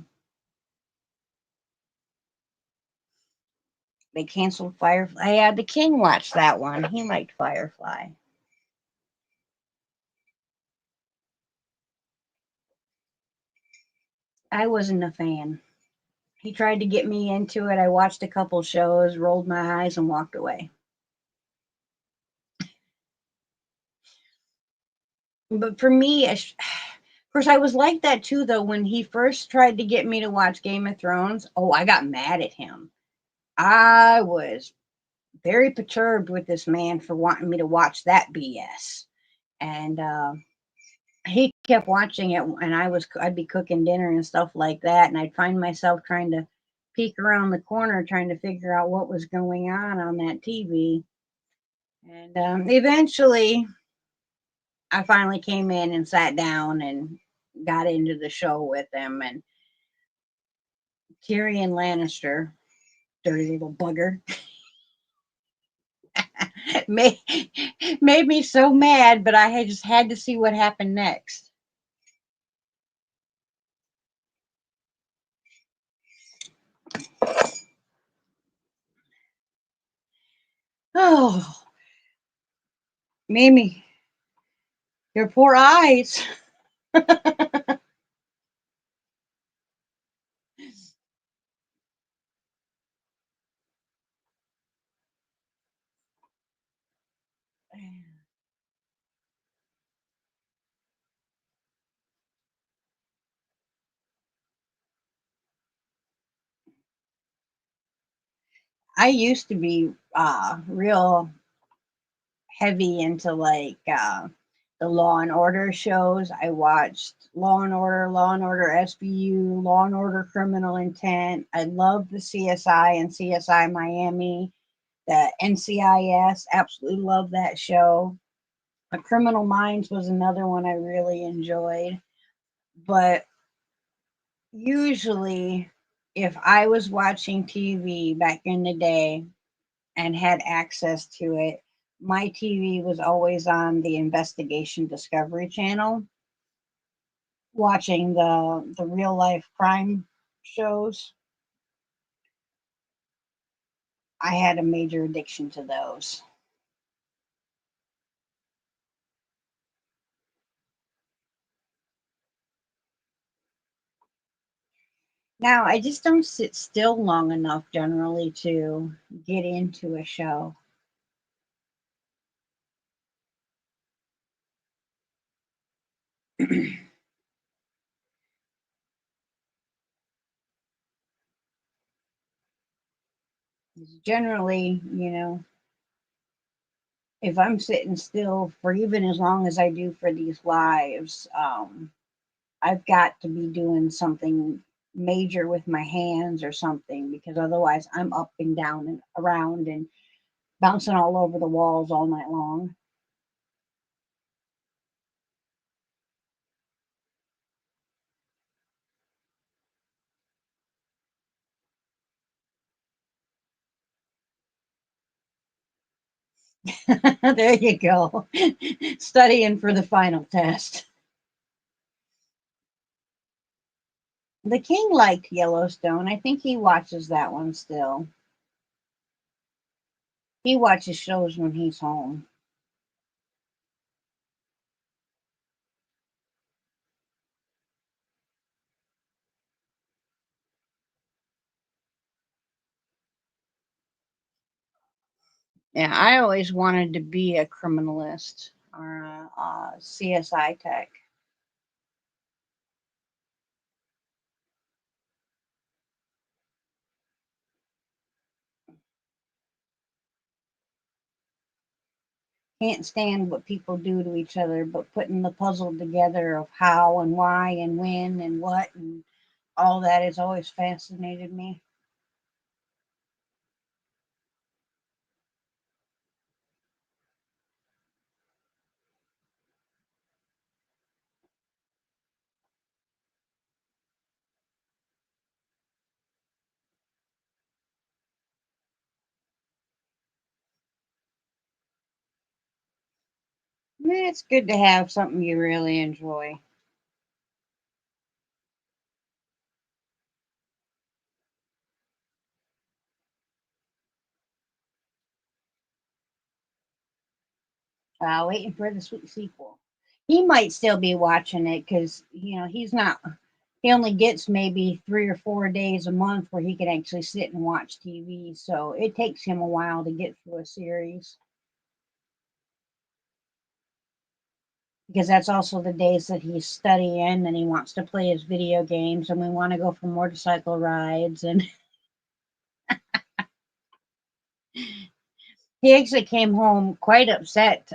They canceled Firefly. Yeah, the King watched that one. He liked Firefly. I wasn't a fan. He tried to get me into it. I watched a couple shows, rolled my eyes, and walked away. But for me, of course, I was like that too, though. When he first tried to get me to watch Game of Thrones, oh, I got mad at him. I was very perturbed with this man for wanting me to watch that BS. And he kept watching it, and I'd be cooking dinner and stuff like that, and I'd find myself trying to peek around the corner, trying to figure out what was going on that TV. And eventually, I finally came in and sat down and got into the show with him. And Tyrion Lannister, dirty little bugger, made, made me so mad, but I had just had to see what happened next. Oh, Mimi, your poor eyes. I used to be real heavy into like the Law and Order shows. I watched Law and Order SVU, Law and Order Criminal Intent. I loved the CSI and CSI Miami, the NCIS. Absolutely love that show. Criminal Minds was another one I really enjoyed. But usually, if I was watching TV back in the day and had access to it, my TV was always on the Investigation Discovery Channel, watching the real life crime shows. I had a major addiction to those. Now, I just don't sit still long enough generally to get into a show. Generally, if I'm sitting still for even as long as I do for these lives, I've got to be doing something major with my hands or something, because otherwise I'm up and down and around and bouncing all over the walls all night long. There you go. Studying for the final test. The king liked Yellowstone. I think he watches that one still. He watches shows when he's home. Yeah, I always wanted to be a criminalist or a CSI tech. Can't stand what people do to each other, but putting the puzzle together of how and why and when and what and all that has always fascinated me. It's good to have something you really enjoy. Waiting for the sweet sequel. He might still be watching it because he's not. he only gets maybe 3 or 4 days a month where he can actually sit and watch TV. So it takes him a while to get through a series, because that's also the days that he's studying and he wants to play his video games and we want to go for motorcycle rides. And he actually came home quite upset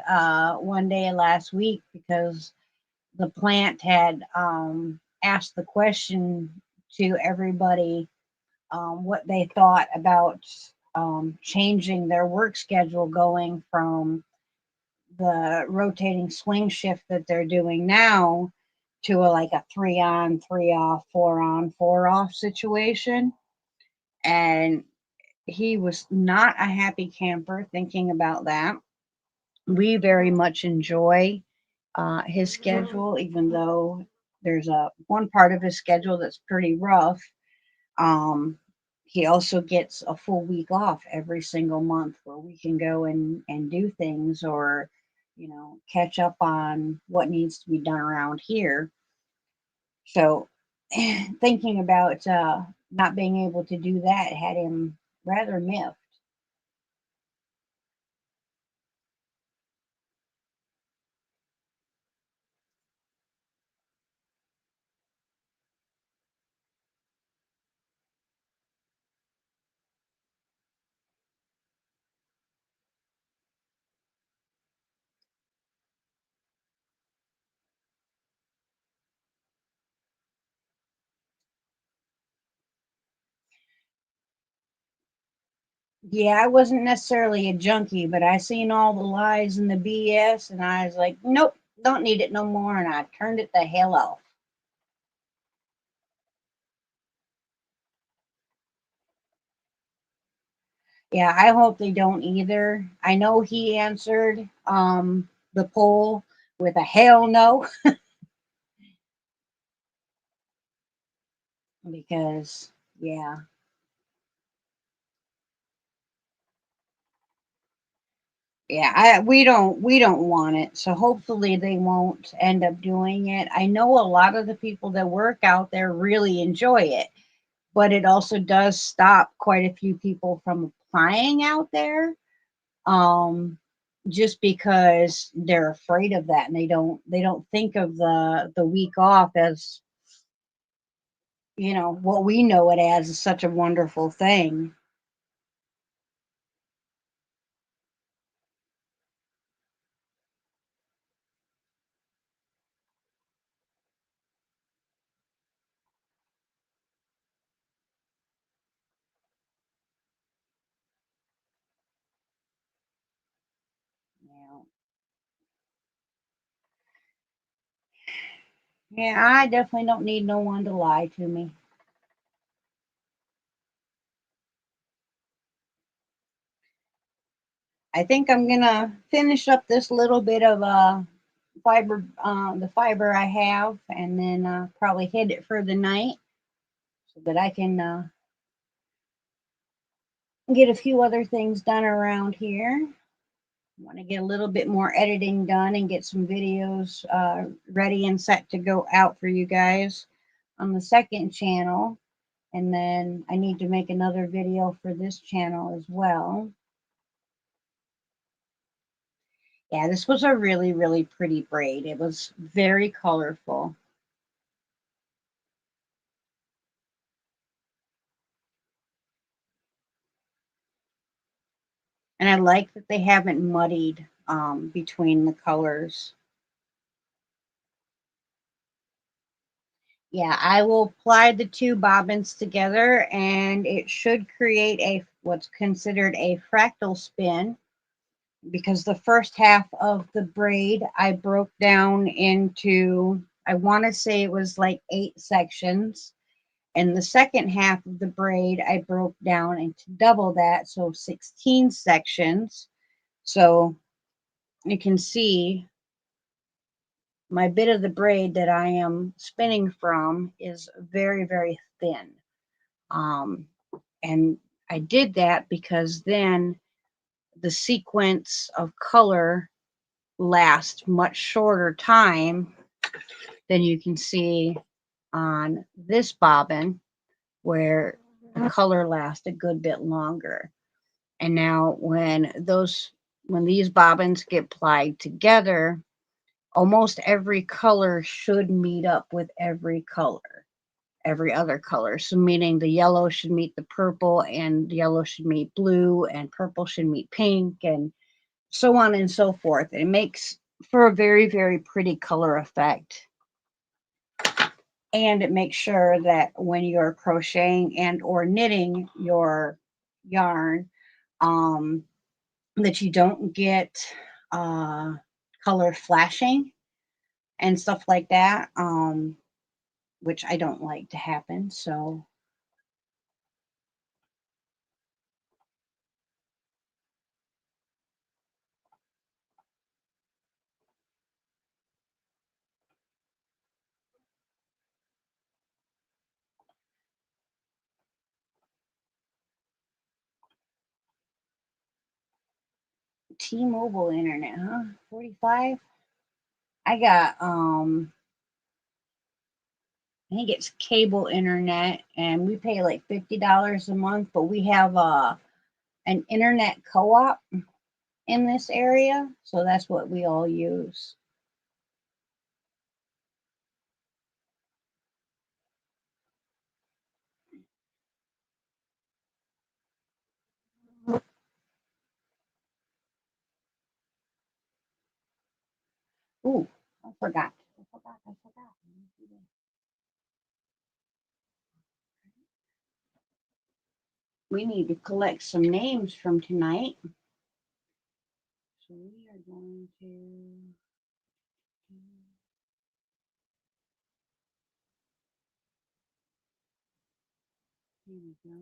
one day last week because the plant had asked the question to everybody what they thought about changing their work schedule, going from the rotating swing shift that they're doing now to like a 3 on, 3 off, 4 on, 4 off situation. And he was not a happy camper thinking about that. We very much enjoy his schedule, even though there's a one part of his schedule that's pretty rough. Um, he also gets a full week off every single month where we can go and do things, or, catch up on what needs to be done around here. So thinking about not being able to do that had him rather miffed. Yeah, I wasn't necessarily a junkie, but I seen all the lies and the BS, and I was like, nope, don't need it no more, and I turned it the hell off. Yeah, I hope they don't either. I know he answered the poll with a hell no, because yeah, yeah, we don't want it. So hopefully they won't end up doing it. I know a lot of the people that work out there really enjoy it, but it also does stop quite a few people from applying out there. Um just because they're afraid of that, and they don't think of the week off as, what we know it as is such a wonderful thing. Yeah. Yeah, I definitely don't need no one to lie to me. I think I'm gonna finish up this little bit of the fiber I have, and then probably hit it for the night so that I can get a few other things done around here. I want to get a little bit more editing done and get some videos ready and set to go out for you guys on the second channel. And then I need to make another video for this channel as well. Yeah, this was a really, really pretty braid. It was very colorful. And I like that they haven't muddied between the colors. Yeah, I will apply the two bobbins together and it should create a what's considered a fractal spin, because the first half of the braid I broke down into, I want to say it was like 8 sections. And the second half of the braid I broke down into double that, so 16 sections. So you can see my bit of the braid that I am spinning from is very, very thin. Um, and I did that because then the sequence of color lasts much shorter time than you can see on this bobbin where the color lasts a good bit longer. And now when these bobbins get plied together, almost every color should meet up with every other color. So meaning the yellow should meet the purple, and yellow should meet blue, and purple should meet pink, and so on and so forth. It makes for a very, very pretty color effect. And it makes sure that when you're crocheting and or knitting your yarn, um, that you don't get uh, color flashing and stuff like that, which I don't like to happen. So T-Mobile internet, huh? 45. I got I think it's cable internet, and we pay like $50 a month, but we have an internet co-op in this area, so that's what we all use. Ooh, I forgot. I forgot. We need to collect some names from tonight. So we are going to. Here we go.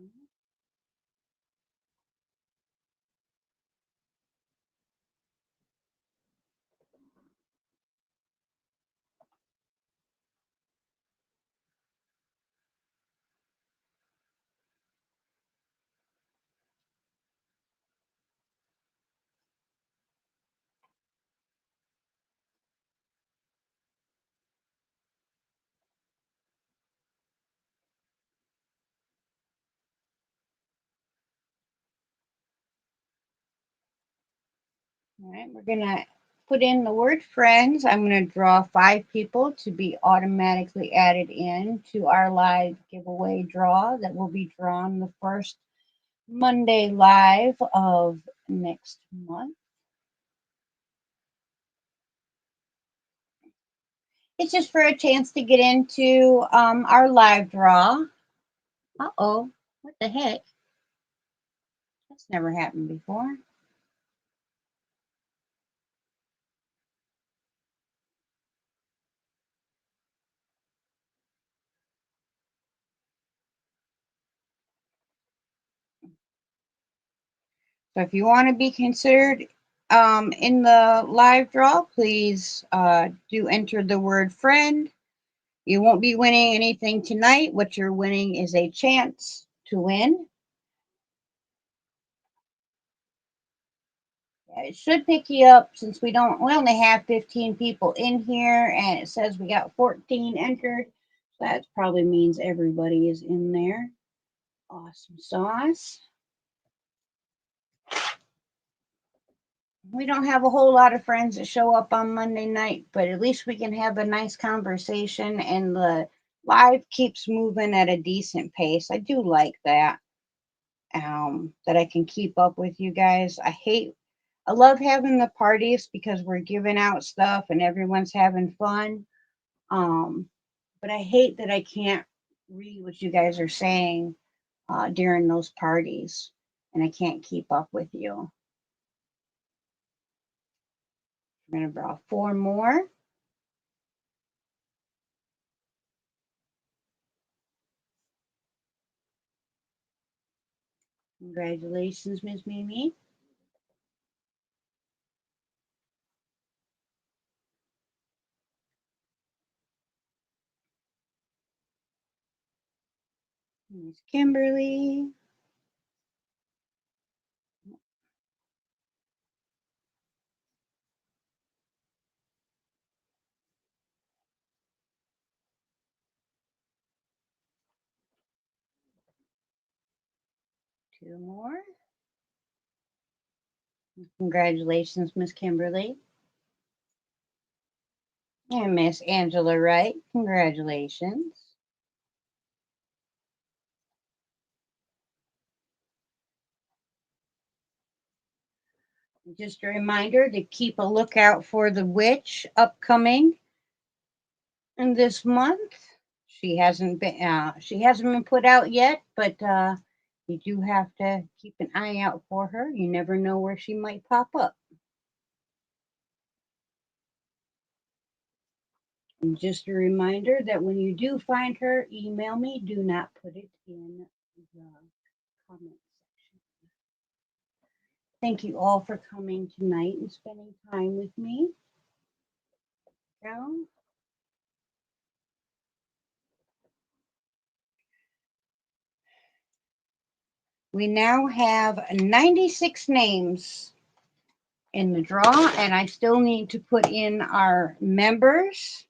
All right, we're gonna put in the word friends. I'm gonna draw 5 people to be automatically added in to our live giveaway draw that will be drawn the first Monday live of next month. It's just for a chance to get into our live draw. Uh-oh, what the heck? That's never happened before. So if you want to be considered in the live draw, please do enter the word friend. You won't be winning anything tonight. What you're winning is a chance to win. It should pick you up since we only have 15 people in here, and it says we got 14 entered. So that probably means everybody is in there. Awesome sauce. We don't have a whole lot of friends that show up on Monday night, but at least we can have a nice conversation, and the live keeps moving at a decent pace. I do like that. That I can keep up with you guys. I love having the parties because we're giving out stuff and everyone's having fun. Um, but I hate that I can't read what you guys are saying during those parties, and I can't keep up with you. We're going to draw 4 more. Congratulations, Miss Mimi. Miss Kimberly. 2 more. Congratulations, Miss Kimberly. And Miss Angela Wright. Congratulations. Just a reminder to keep a lookout for the witch upcoming in this month. She hasn't been put out yet, but you do have to keep an eye out for her. You never know where she might pop up. And just a reminder that when you do find her, email me. Do not put it in the comment section. Thank you all for coming tonight and spending time with me. Go. We now have 96 names in the draw, and I still need to put in our members.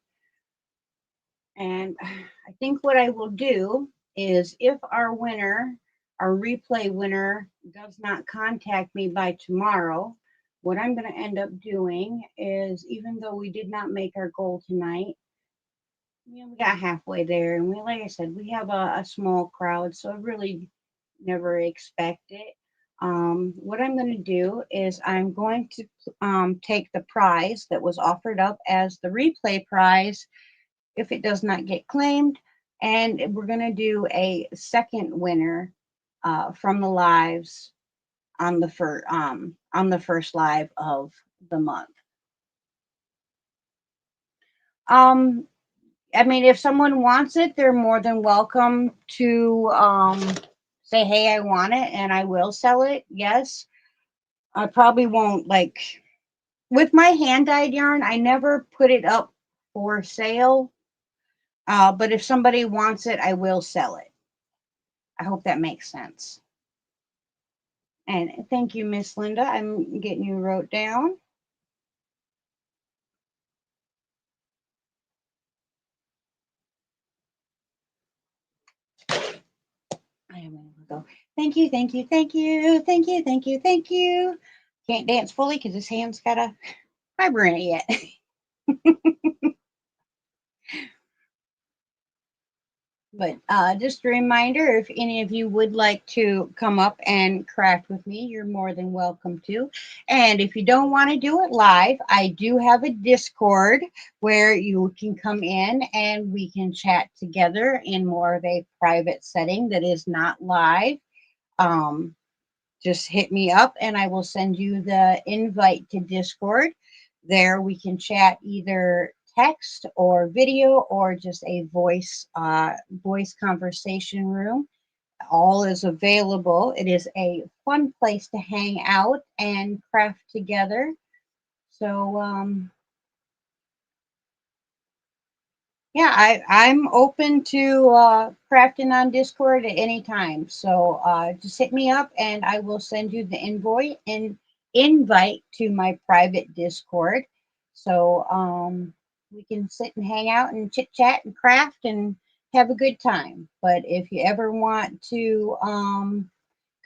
And I think what I will do is if our replay winner, does not contact me by tomorrow, what I'm going to end up doing is, even though we did not make our goal tonight, we got halfway there, and like I said, we have a small crowd, so I really never expect it. What I'm going to do is I'm going to take the prize that was offered up as the replay prize if it does not get claimed, and we're going to do a second winner from the lives on the first live of the month. I mean, if someone wants it, they're more than welcome to say, hey, I want it, and I will sell it. Yes. I probably won't, like, with my hand dyed yarn, I never put it up for sale. But if somebody wants it, I will sell it. I hope that makes sense. And thank you, Miss Linda. I'm getting you wrote down. I am going to go. Thank you, thank you, thank you, thank you, thank you, thank you. Can't dance fully because this hand's got a fiber in it yet. But just a reminder, if any of you would like to come up and craft with me, you're more than welcome to. And if you don't want to do it live, I do have a Discord where you can come in and we can chat together in more of a private setting that is not live. Just hit me up and I will send you the invite to Discord. There we can chat either text or video or just a voice conversation room. All is available. It is a fun place to hang out and craft together. So yeah, I'm open to crafting on Discord at any time. So just hit me up and I will send you the invite to my private Discord. So we can sit and hang out and chit chat and craft and have a good time. But if you ever want to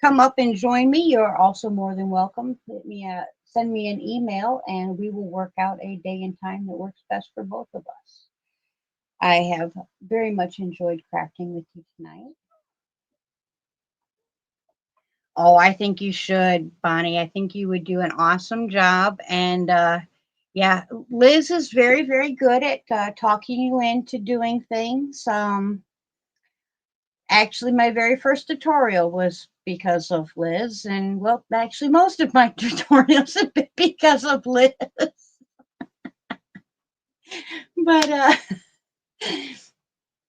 come up and join me, you're also more than welcome. Send me an email and we will work out a day and time that works best for both of us. I have very much enjoyed crafting with you tonight. Oh, I think you should, Bonnie. I think you would do an awesome job. And yeah, Liz is very, very good at talking you into doing things. Actually, my very first tutorial was because of Liz. And well, actually, most of my tutorials have been because of Liz. But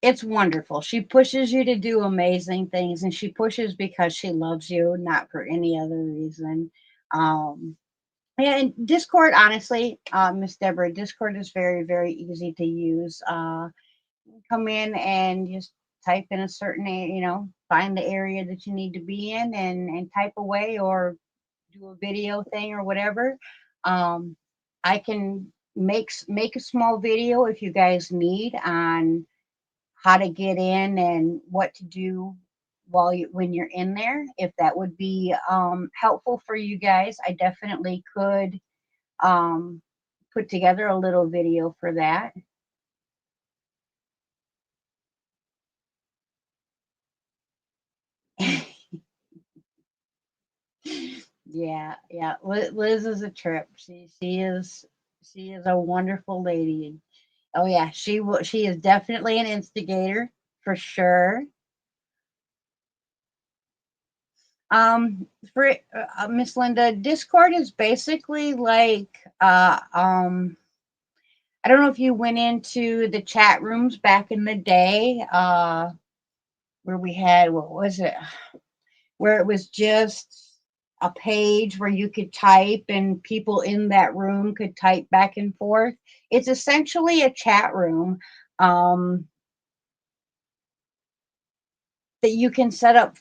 it's wonderful. She pushes you to do amazing things, and she pushes because she loves you, not for any other reason. Um, yeah, and Discord, honestly, Miss Deborah, Discord is very, very easy to use. You come in and just type in a certain, find the area that you need to be in and type away or do a video thing or whatever. I can make a small video if you guys need on how to get in and what to do when you're in there. If that would be helpful for you guys, I definitely could um, put together a little video for that. Yeah, yeah. Liz is a trip. She is a wonderful lady. Oh yeah, she is definitely an instigator for sure. For Miss Linda, Discord is basically like I don't know if you went into the chat rooms back in the day, where we had, what was it? Where it was just a page where you could type and people in that room could type back and forth. It's essentially a chat room um, that you can set up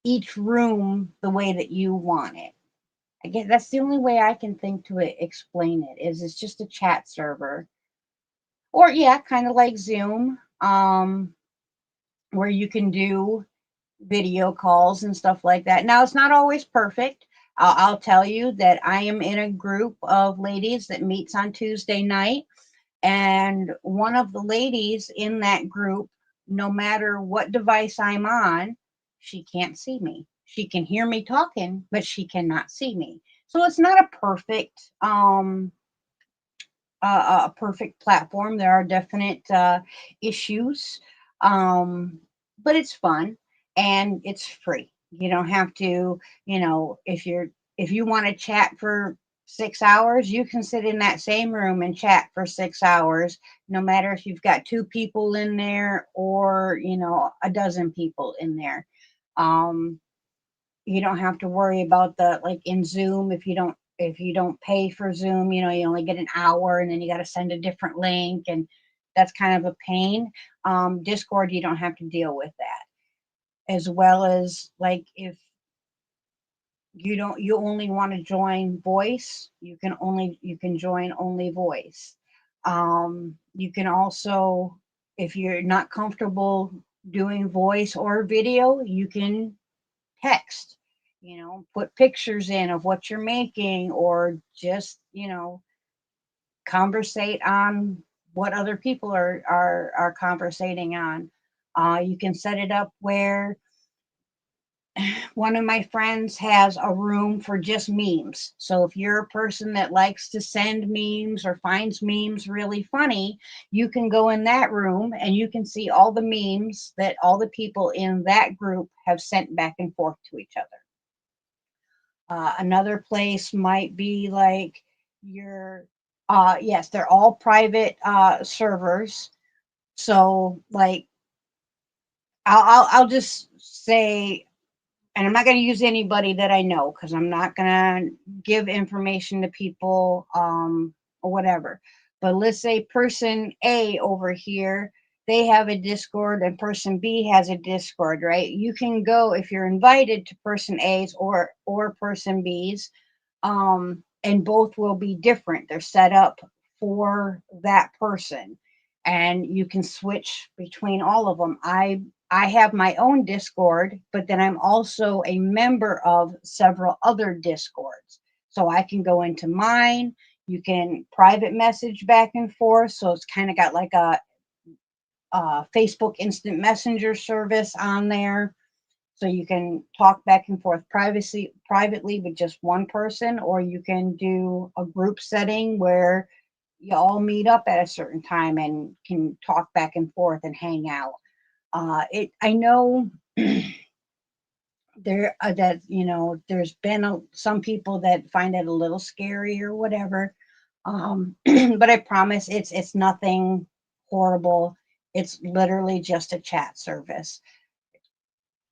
each room the way that you want it. I guess that's the only way I can think to explain it, is it's just a chat server. Or yeah, kind of like Zoom, where you can do video calls and stuff like that. Now, it's not always perfect. I'll tell you that I am in a group of ladies that meets on Tuesday night, and one of the ladies in that group, no matter what device I'm on, she can't see me. She can hear me talking, but she cannot see me. So it's not a perfect platform. There are definite issues, um, but it's fun and it's free. You don't have to, if you want to chat for 6 hours, you can sit in that same room and chat for 6 hours, no matter if you've got two people in there or a dozen people in there. Um, you don't have to worry about the, like in Zoom, if you don't pay for Zoom, you only get an hour and then you got to send a different link, and that's kind of a pain. Discord, you don't have to deal with that. As well as, like, if you only want to join voice, you can join only voice. You can also, if you're not comfortable doing voice or video, you can text, put pictures in of what you're making, or just, conversate on what other people are conversating on. You can set it up where one of my friends has a room for just memes. So if you're a person that likes to send memes or finds memes really funny, you can go in that room and you can see all the memes that all the people in that group have sent back and forth to each other. Another place might be like your, yes, they're all private servers. So, like, I'll just say, and I'm not going to use anybody that I know because I'm not going to give information to people, or whatever. But let's say person A over here, they have a Discord, and person B has a Discord, right? You can go, if you're invited to person A's or person B's, and both will be different. They're set up for that person, and you can switch between all of them. I have my own Discord, but then I'm also a member of several other Discords. So I can go into mine. You can private message back and forth. So it's kind of got like a Facebook Instant Messenger service on there. So you can talk back and forth privately with just one person, or you can do a group setting where you all meet up at a certain time and can talk back and forth and hang out. I know that there's been some people that find it a little scary or whatever, but I promise it's nothing horrible. It's literally just a chat service.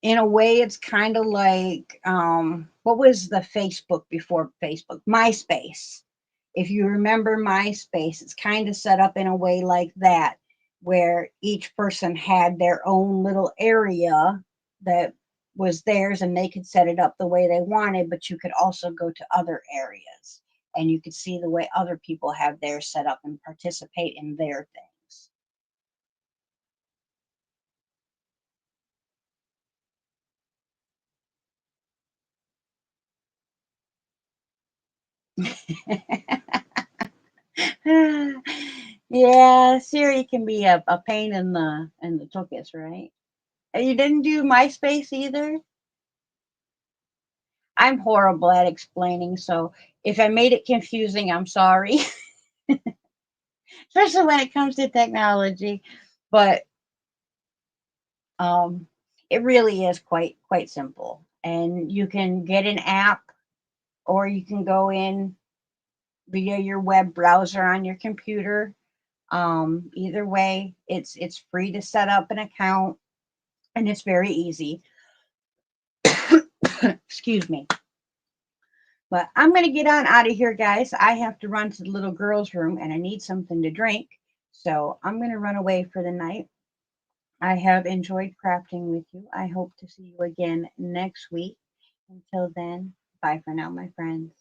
In a way, it's kind of like, what was the Facebook before Facebook? MySpace. If you remember MySpace, it's kind of set up in a way like that, where each person had their own little area that was theirs, and they could set it up the way they wanted, but you could also go to other areas and you could see the way other people have theirs set up and participate in their things. Yeah, Siri can be a pain in the tuchus, right? And you didn't do MySpace either? I'm horrible at explaining, so if I made it confusing, I'm sorry. Especially when it comes to technology. But um it really is quite simple. And you can get an app or you can go in via your web browser on your computer. Either way, it's free to set up an account and it's very easy. Excuse me. But I'm going to get on out of here, guys. I have to run to the little girl's room and I need something to drink. So I'm going to run away for the night. I have enjoyed crafting with you. I hope to see you again next week. Until then, bye for now, my friends.